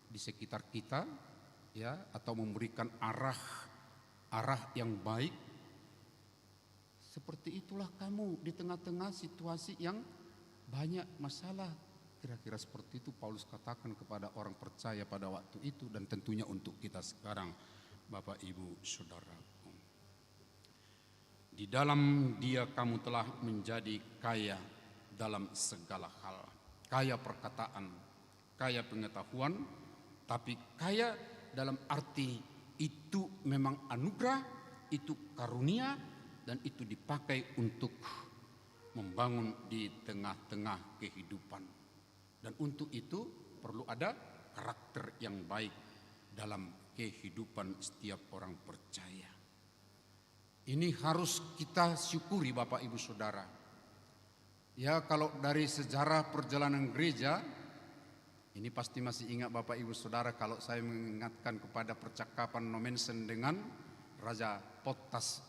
di sekitar kita, ya, atau memberikan arah yang baik. Seperti itulah kamu di tengah-tengah situasi yang banyak masalah, kira-kira seperti itu Paulus katakan kepada orang percaya pada waktu itu, dan tentunya untuk kita sekarang, Bapak Ibu Saudaraku. Di dalam Dia kamu telah menjadi kaya dalam segala hal, kaya perkataan, kaya pengetahuan, tapi kaya dalam arti itu memang anugerah, itu karunia, dan itu dipakai untuk membangun di tengah-tengah kehidupan. Dan untuk itu perlu ada karakter yang baik dalam kehidupan setiap orang percaya. Ini harus kita syukuri Bapak Ibu Saudara. Ya, kalau dari sejarah perjalanan gereja, ini pasti masih ingat Bapak Ibu Saudara kalau saya mengingatkan kepada percakapan Nommensen dengan Raja Pottas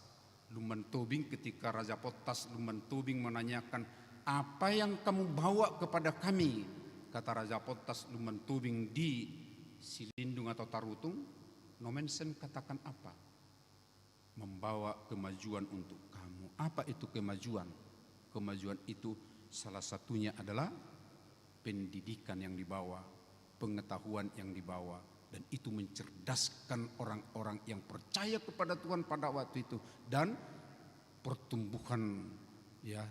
Lumentobing, ketika Raja Pottas Lumentobing menanyakan, apa yang kamu bawa kepada kami? Kata Raja Pottas Lumentobing di Silindung atau Tarutung, Nommensen katakan apa? Membawa kemajuan untuk kamu. Apa itu kemajuan? Kemajuan itu salah satunya adalah pendidikan yang dibawa, pengetahuan yang dibawa, dan itu mencerdaskan orang-orang yang percaya kepada Tuhan pada waktu itu, dan pertumbuhan ya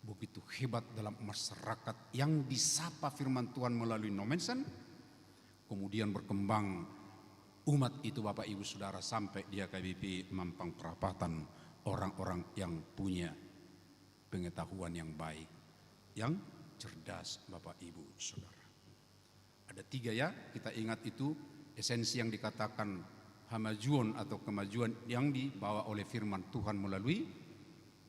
begitu hebat dalam masyarakat yang disapa firman Tuhan melalui Nommensen, kemudian berkembang umat itu Bapak Ibu Saudara sampai di HKBP Mampang Perapatan, orang-orang yang punya pengetahuan yang baik, yang cerdas Bapak Ibu Saudara. Ada 3 ya, kita ingat itu esensi yang dikatakan hamajuan atau kemajuan yang dibawa oleh firman Tuhan melalui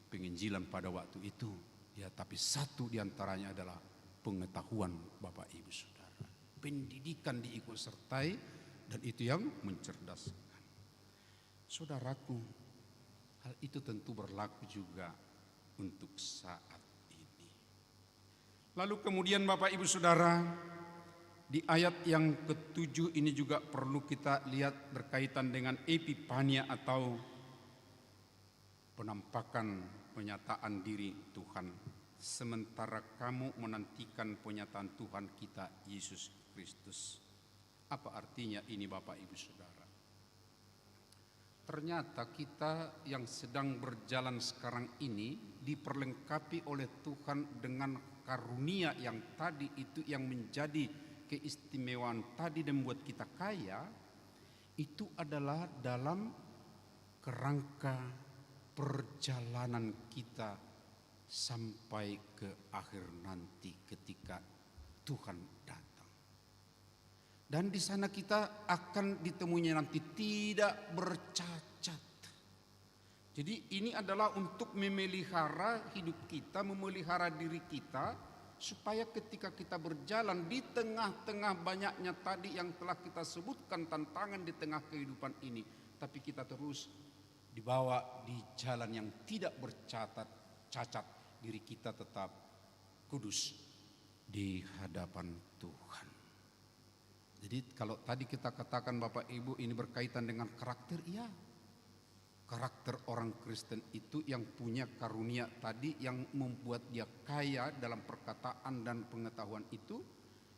penginjilan pada waktu itu. Ya, tapi satu diantaranya adalah pengetahuan Bapak Ibu Saudara. Pendidikan diikut sertai, dan itu yang mencerdaskan. Saudaraku, hal itu tentu berlaku juga untuk saat ini. Lalu kemudian Bapak Ibu Saudara, di ayat yang ke-7 ini juga perlu kita lihat berkaitan dengan epifania atau penampakan penyataan diri Tuhan. Sementara kamu menantikan penyataan Tuhan kita Yesus Kristus. Apa artinya ini Bapak Ibu Saudara? Ternyata kita yang sedang berjalan sekarang ini diperlengkapi oleh Tuhan dengan karunia yang tadi itu, yang menjadi keistimewaan tadi dan membuat kita kaya, itu adalah dalam kerangka perjalanan kita sampai ke akhir nanti ketika Tuhan datang. Dan di sana kita akan ditemuinya nanti tidak bercacat. Jadi ini adalah untuk memelihara hidup kita, memelihara diri kita, supaya ketika kita berjalan di tengah-tengah banyaknya tadi yang telah kita sebutkan tantangan di tengah kehidupan ini, tapi kita terus dibawa di jalan yang tidak cacat, diri kita tetap kudus di hadapan Tuhan. Jadi kalau tadi kita katakan Bapak Ibu ini berkaitan dengan karakter, iya. Karakter orang Kristen itu yang punya karunia tadi yang membuat dia kaya dalam perkataan dan pengetahuan itu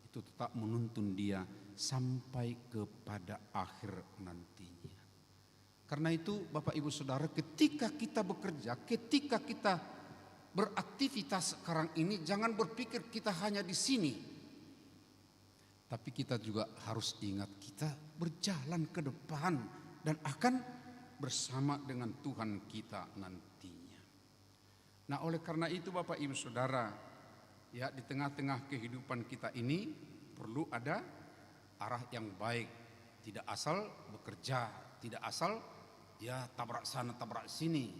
tetap menuntun dia sampai kepada akhir nantinya. Karena itu Bapak Ibu Saudara, ketika kita bekerja, ketika kita beraktivitas sekarang ini, jangan berpikir kita hanya di sini. Tapi kita juga harus ingat kita berjalan ke depan dan akan bersama dengan Tuhan kita nantinya. Nah, oleh karena itu Bapak Ibu Saudara, ya di tengah-tengah kehidupan kita ini perlu ada arah yang baik. Tidak asal bekerja, tidak asal ya tabrak sana tabrak sini,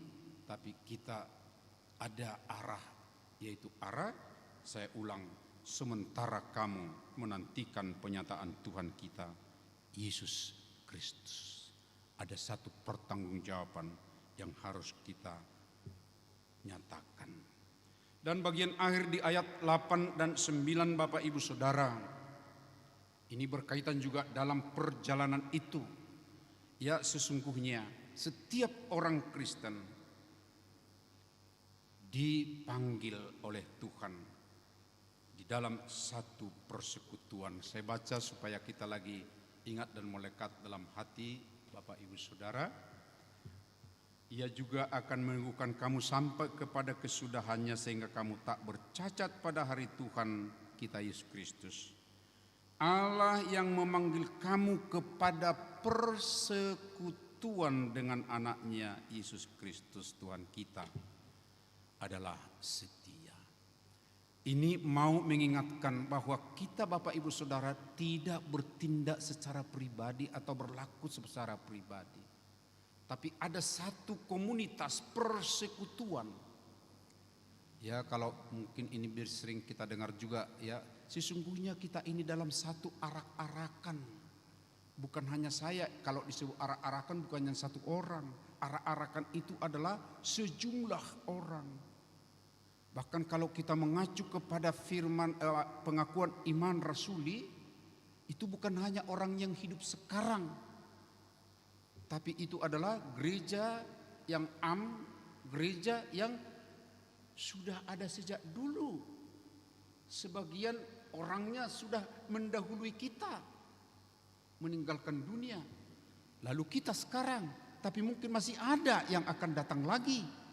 tapi kita ada arah, yaitu arah, saya ulang, sementara kamu menantikan penyataan Tuhan kita Yesus Kristus. Ada satu pertanggungjawaban yang harus kita nyatakan. Dan bagian akhir di ayat 8 dan 9 Bapak Ibu Saudara, ini berkaitan juga dalam perjalanan itu. Ya, sesungguhnya setiap orang Kristen dipanggil oleh Tuhan di dalam satu persekutuan. Saya baca supaya kita lagi ingat dan melekat dalam hati Bapak Ibu Saudara. Ia juga akan menunggukan kamu sampai kepada kesudahannya sehingga kamu tak bercacat pada hari Tuhan kita Yesus Kristus. Allah yang memanggil kamu kepada persekutuan dengan anaknya Yesus Kristus Tuhan kita adalah setia. Ini mau mengingatkan bahwa kita Bapak Ibu Saudara tidak bertindak secara pribadi atau berlaku secara pribadi. Tapi ada satu komunitas persekutuan. Ya, kalau mungkin ini sering kita dengar juga ya, sesungguhnya kita ini dalam satu arak-arakan. Bukan hanya saya, kalau disebut arak-arakan bukan hanya satu orang. Arak-arakan itu adalah sejumlah orang. Bahkan kalau kita mengacu kepada firman pengakuan iman rasuli, itu bukan hanya orang yang hidup sekarang. Tapi itu adalah gereja yang gereja yang sudah ada sejak dulu. Sebagian orangnya sudah mendahului kita, meninggalkan dunia. Lalu kita sekarang, tapi mungkin masih ada yang akan datang lagi.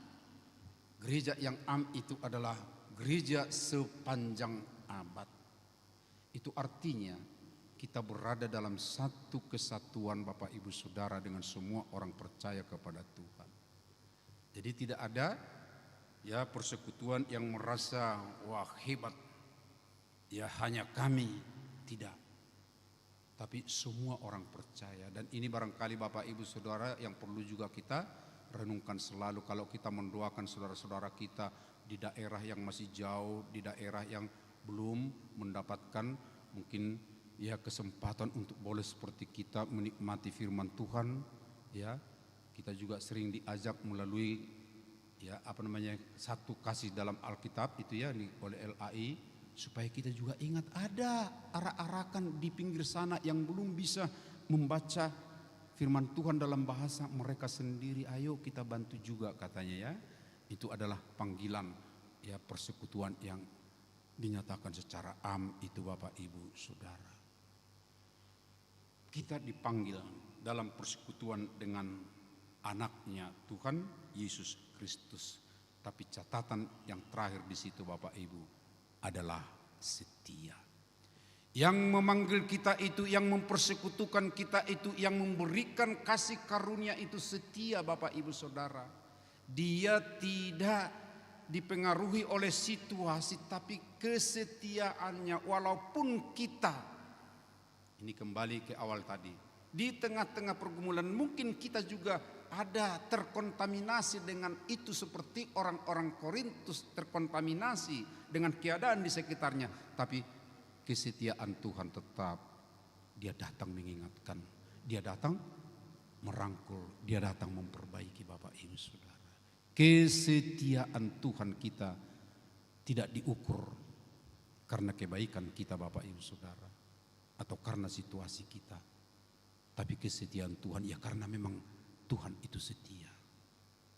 Gereja yang itu adalah gereja sepanjang abad. Itu artinya kita berada dalam satu kesatuan Bapak Ibu Saudara dengan semua orang percaya kepada Tuhan. Jadi tidak ada ya persekutuan yang merasa wah hebat, ya hanya kami, tidak. Tapi semua orang percaya, dan ini barangkali Bapak Ibu Saudara yang perlu juga kita renungkan selalu kalau kita mendoakan saudara-saudara kita di daerah yang masih jauh, di daerah yang belum mendapatkan mungkin ya kesempatan untuk boleh seperti kita menikmati firman Tuhan. Ya, kita juga sering diajak melalui ya satu kasih dalam Alkitab itu ya oleh LAI, supaya kita juga ingat ada arak-arakan di pinggir sana yang belum bisa membaca firman Tuhan dalam bahasa mereka sendiri. Ayo kita bantu juga katanya ya. Itu adalah panggilan ya persekutuan yang dinyatakan secara itu Bapak Ibu Saudara. Kita dipanggil dalam persekutuan dengan anaknya Tuhan Yesus Kristus. Tapi catatan yang terakhir di situ Bapak Ibu adalah setia. Yang memanggil kita itu, yang mempersekutukan kita itu, yang memberikan kasih karunia itu setia Bapak Ibu Saudara. Dia tidak dipengaruhi oleh situasi, tapi kesetiaannya walaupun kita, ini kembali ke awal tadi, di tengah-tengah pergumulan mungkin kita juga ada terkontaminasi dengan itu seperti orang-orang Korintus terkontaminasi dengan keadaan di sekitarnya. Tapi kesetiaan Tuhan tetap, dia datang mengingatkan, dia datang merangkul, dia datang memperbaiki Bapak Ibu Saudara. Kesetiaan Tuhan kita tidak diukur karena kebaikan kita Bapak Ibu Saudara atau karena situasi kita. Tapi kesetiaan Tuhan ya karena memang Tuhan itu setia.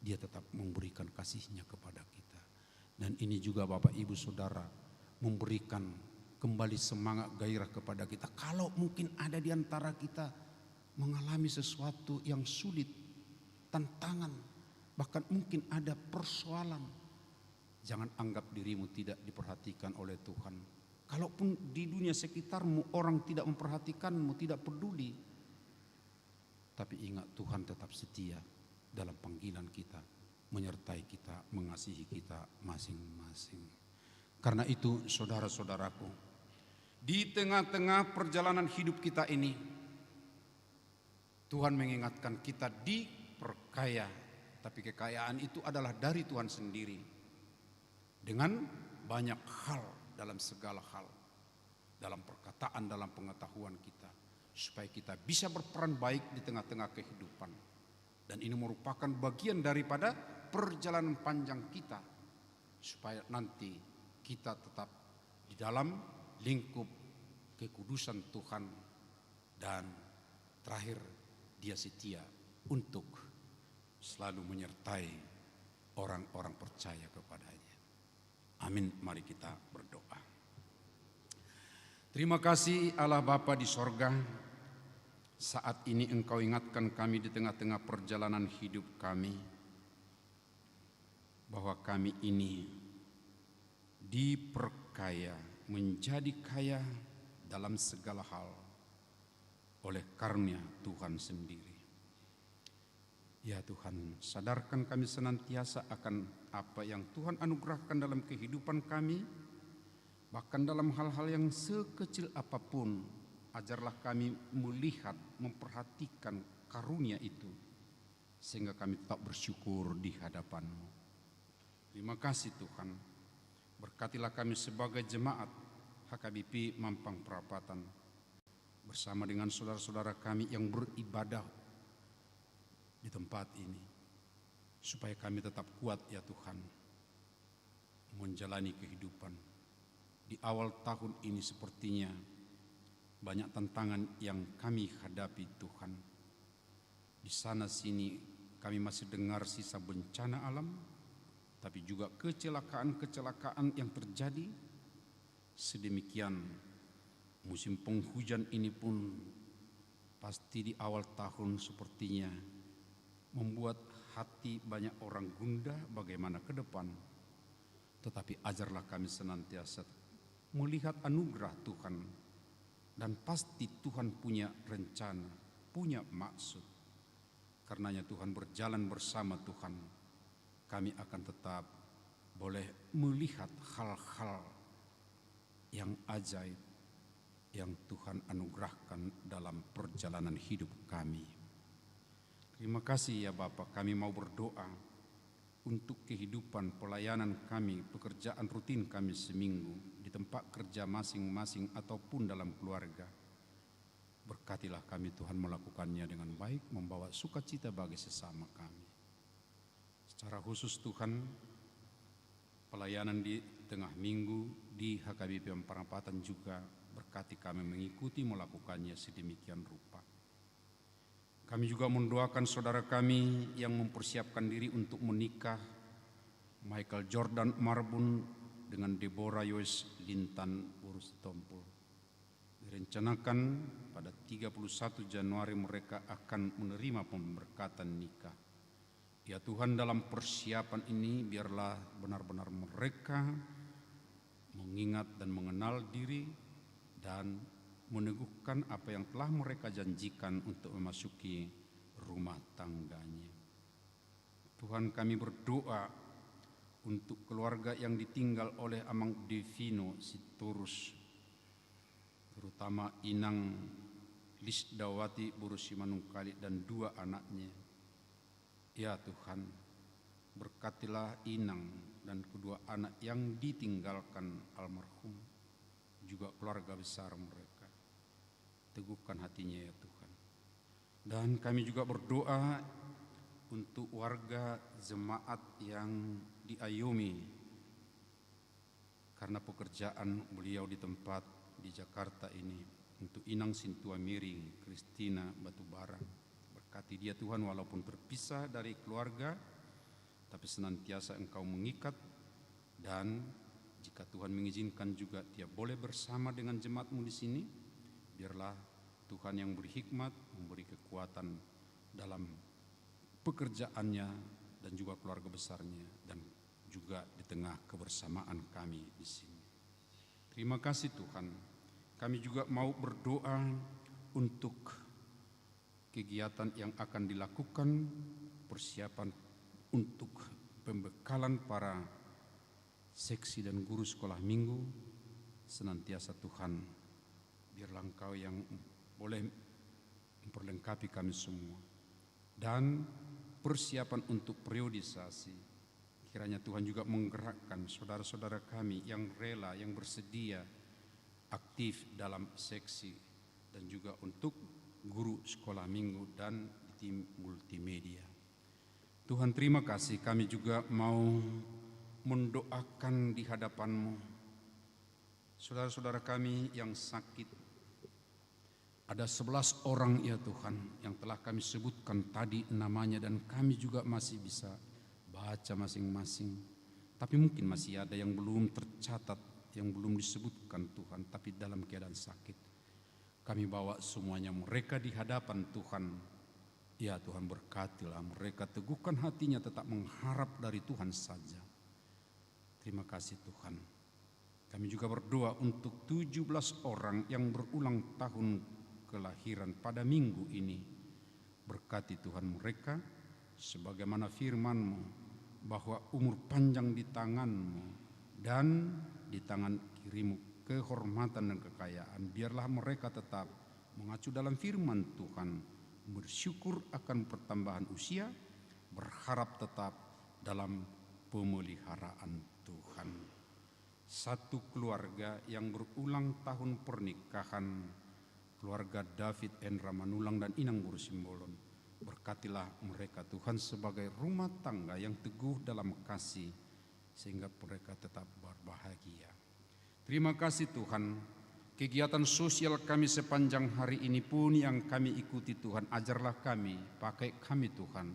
Dia tetap memberikan kasih-Nya kepada kita. Dan ini juga Bapak Ibu Saudara memberikan kembali semangat gairah kepada kita. Kalau mungkin ada di antara kita mengalami sesuatu yang sulit, tantangan, bahkan mungkin ada persoalan, jangan anggap dirimu tidak diperhatikan oleh Tuhan. Kalaupun di dunia sekitarmu orang tidak memperhatikanmu, tidak peduli, tapi ingat Tuhan tetap setia dalam panggilan kita, menyertai kita, mengasihi kita masing-masing. Karena itu saudara-saudaraku, di tengah-tengah perjalanan hidup kita ini, Tuhan mengingatkan kita diperkaya, tapi kekayaan itu adalah dari Tuhan sendiri. Dengan banyak hal, dalam segala hal, dalam perkataan, dalam pengetahuan kita, supaya kita bisa berperan baik di tengah-tengah kehidupan. Dan ini merupakan bagian daripada perjalanan panjang kita, supaya nanti kita tetap di dalam lingkup kekudusan Tuhan, dan terakhir dia setia untuk selalu menyertai orang-orang percaya kepadanya. Amin. Mari kita berdoa. Terima kasih Allah Bapa di sorga, saat ini Engkau ingatkan kami di tengah-tengah perjalanan hidup kami, bahwa kami ini diperkaya, menjadi kaya dalam segala hal oleh karunia Tuhan sendiri. Ya Tuhan, sadarkan kami senantiasa akan apa yang Tuhan anugerahkan dalam kehidupan kami, bahkan dalam hal-hal yang sekecil apapun. Ajarlah kami melihat, memperhatikan karunia itu, sehingga kami tetap bersyukur di hadapan-Mu. Terima kasih Tuhan. Berkatilah kami sebagai jemaat HKBP Mampang Perapatan, bersama dengan saudara-saudara kami yang beribadah di tempat ini, supaya kami tetap kuat ya Tuhan, menjalani kehidupan. Di awal tahun ini sepertinya banyak tantangan yang kami hadapi Tuhan. Di sana sini kami masih dengar sisa bencana alam, tapi juga kecelakaan-kecelakaan yang terjadi. Sedemikian musim penghujan ini pun pasti di awal tahun sepertinya membuat hati banyak orang gundah bagaimana ke depan. Tetapi ajarlah kami senantiasa melihat anugerah Tuhan, dan pasti Tuhan punya rencana, punya maksud. Karenanya Tuhan berjalan bersama Tuhan, kami akan tetap boleh melihat hal-hal yang ajaib yang Tuhan anugerahkan dalam perjalanan hidup kami. Terima kasih ya Bapa, kami mau berdoa untuk kehidupan pelayanan kami, pekerjaan rutin kami seminggu, di tempat kerja masing-masing ataupun dalam keluarga. Berkatilah kami Tuhan melakukannya dengan baik, membawa sukacita bagi sesama kami. Secara khusus Tuhan, pelayanan di tengah minggu di HKBP Perapatan juga berkati kami mengikuti melakukannya sedemikian rupa. Kami juga mendoakan saudara kami yang mempersiapkan diri untuk menikah, Michael Jordan Marbun dengan Deborah Yoes Lintan Urus Tompul. Direncanakan pada 31 Januari mereka akan menerima pemberkatan nikah. Ya Tuhan, dalam persiapan ini biarlah benar-benar mereka mengingat dan mengenal diri dan meneguhkan apa yang telah mereka janjikan untuk memasuki rumah tangganya. Tuhan, kami berdoa untuk keluarga yang ditinggal oleh Amang Devino Sitorus, terutama Inang Lisdawati Burusi Manungkali dan 2 anaknya. Ya Tuhan, berkatilah Inang dan kedua anak yang ditinggalkan almarhum, juga keluarga besar mereka. Teguhkan hatinya ya Tuhan. Dan kami juga berdoa untuk warga jemaat yang diayomi karena pekerjaan beliau di tempat di Jakarta ini, untuk Inang Sintua Miring Kristina Batubara. Berkati dia Tuhan, walaupun terpisah dari keluarga, tapi senantiasa Engkau mengikat, dan jika Tuhan mengizinkan juga dia boleh bersama dengan jemaat-Mu di sini. Biarlah Tuhan yang berhikmat memberi kekuatan dalam pekerjaannya dan juga keluarga besarnya, dan juga di tengah kebersamaan kami di sini. Terima kasih Tuhan. Kami juga mau berdoa untuk kegiatan yang akan dilakukan, persiapan untuk pembekalan para seksi dan guru sekolah minggu. Senantiasa Tuhan, biarlah Engkau yang boleh memperlengkapi kami semua. Dan persiapan untuk periodisasi, kiranya Tuhan juga menggerakkan saudara-saudara kami yang rela, yang bersedia aktif dalam seksi, dan juga untuk guru sekolah minggu dan tim multimedia. Tuhan, terima kasih. Kami juga mau mendoakan di hadapan-Mu saudara-saudara kami yang sakit. Ada 11 orang ya Tuhan yang telah kami sebutkan tadi namanya, dan kami juga masih bisa baca masing-masing. Tapi mungkin masih ada yang belum tercatat yang belum disebutkan Tuhan, tapi dalam keadaan sakit. Kami bawa semuanya mereka di hadapan Tuhan. Ya Tuhan, berkatilah mereka, teguhkan hatinya tetap mengharap dari Tuhan saja. Terima kasih Tuhan. Kami juga berdoa untuk 17 orang yang berulang tahun kelahiran pada minggu ini. Berkati Tuhan mereka, sebagaimana firman-Mu, bahwa umur panjang di tangan-Mu dan di tangan kiri-Mu kehormatan dan kekayaan. Biarlah mereka tetap mengacu dalam firman Tuhan, bersyukur akan pertambahan usia, berharap tetap dalam pemeliharaan Tuhan. Satu keluarga yang berulang tahun pernikahan, keluarga David Endra Manulang dan Inang Buru Simbolon. Berkatilah mereka Tuhan sebagai rumah tangga yang teguh dalam kasih, sehingga mereka tetap berbahagia. Terima kasih Tuhan. Kegiatan sosial kami sepanjang hari ini pun yang kami ikuti Tuhan, ajarlah kami, pakai kami Tuhan,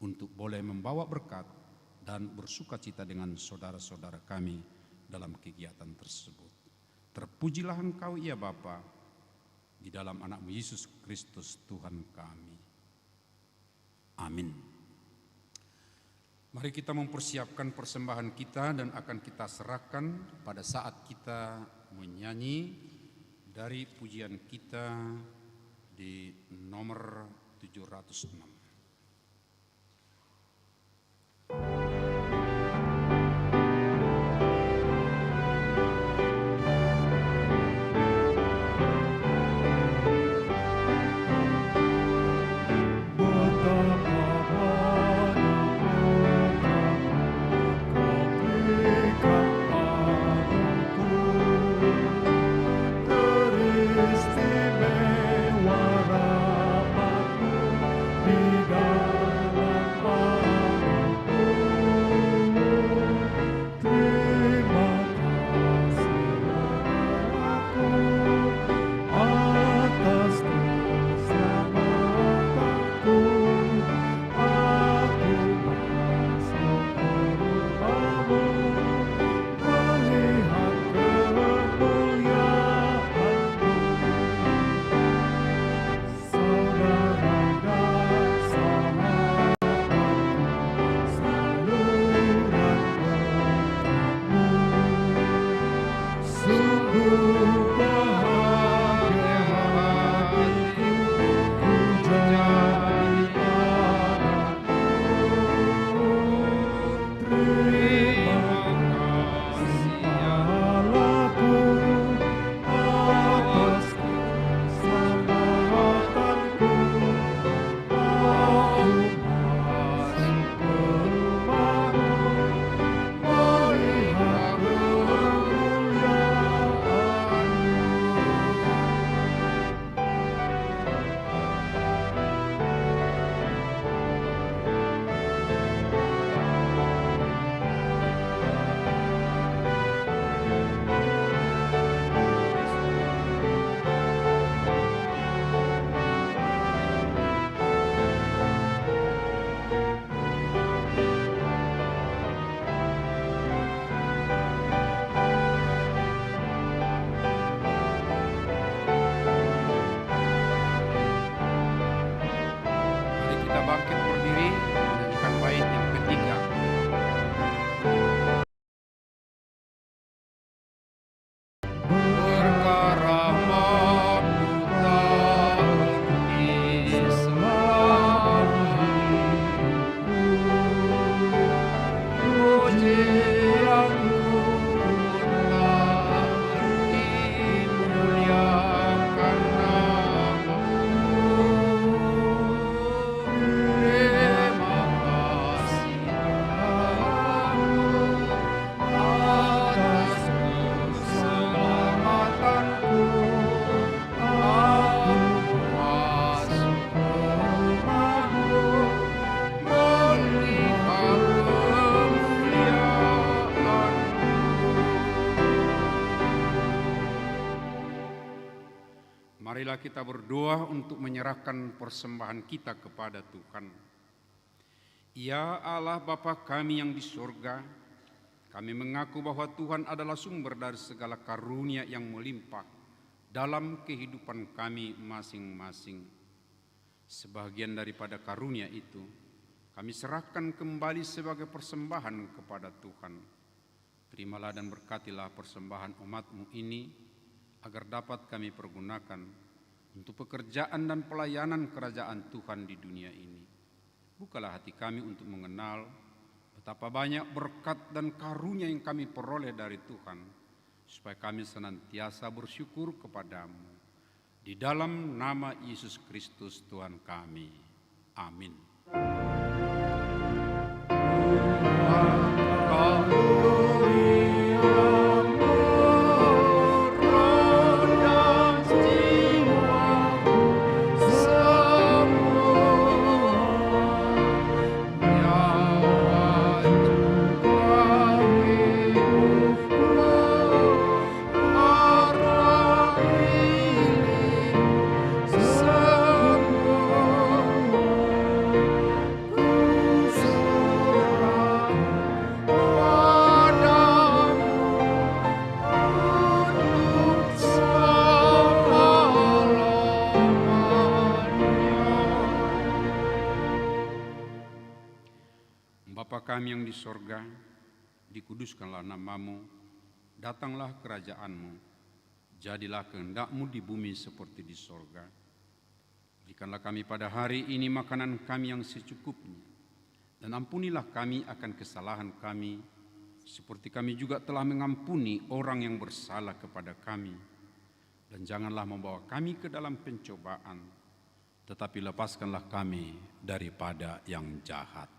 untuk boleh membawa berkat dan bersukacita dengan saudara-saudara kami dalam kegiatan tersebut. Terpujilah Engkau ya Bapa, di dalam anak-Mu Yesus Kristus Tuhan kami. Amin. Mari kita mempersiapkan persembahan kita dan akan kita serahkan pada saat kita menyanyi dari pujian kita di nomor 706. Marilah kita berdoa untuk menyerahkan persembahan kita kepada Tuhan. Ya Allah Bapa kami yang di surga, Kami mengaku bahwa Tuhan adalah sumber dari segala karunia yang melimpah dalam kehidupan kami masing-masing. Sebagian daripada karunia itu kami serahkan kembali sebagai persembahan kepada Tuhan. Terimalah dan berkatilah persembahan umat-Mu ini agar dapat kami pergunakan untuk pekerjaan dan pelayanan kerajaan Tuhan di dunia ini. Bukalah hati kami untuk mengenal betapa banyak berkat dan karunia yang kami peroleh dari Tuhan, supaya kami senantiasa bersyukur kepadamu. Di dalam nama Yesus Kristus Tuhan kami. Amin. Bapa kami yang di sorga, dikuduskanlah namamu, datanglah kerajaanmu, jadilah kehendak-Mu di bumi seperti di sorga. Berikanlah kami pada hari ini makanan kami yang secukupnya, dan ampunilah kami akan kesalahan kami, seperti kami juga telah mengampuni orang yang bersalah kepada kami. Dan janganlah membawa kami ke dalam pencobaan, tetapi lepaskanlah kami daripada yang jahat.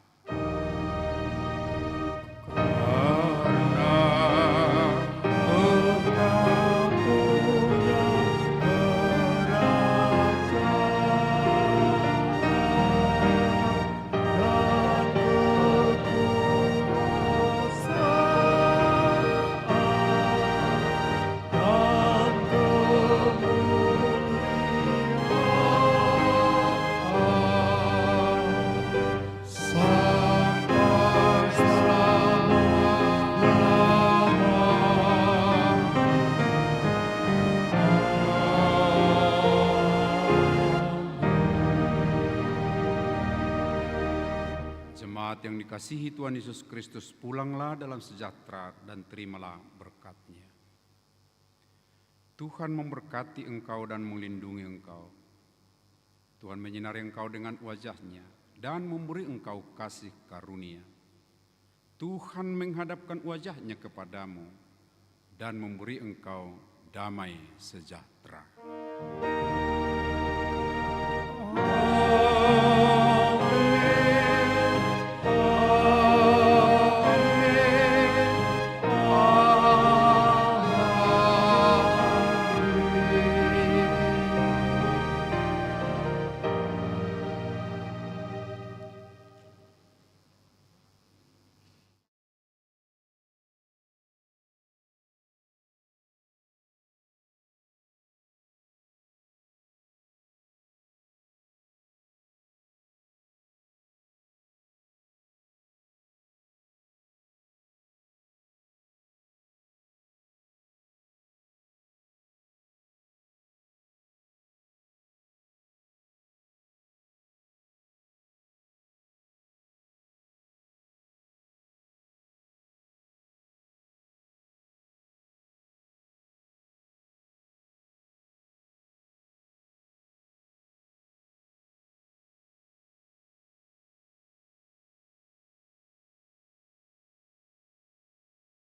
Jemaat yang dikasihi Tuhan Yesus Kristus, pulanglah dalam sejahtera dan terimalah berkat-Nya. Tuhan memberkati engkau dan melindungi engkau. Tuhan menyinari engkau dengan wajah-Nya dan memberi engkau kasih karunia. Tuhan menghadapkan wajah-Nya kepadamu dan memberi engkau damai sejahtera.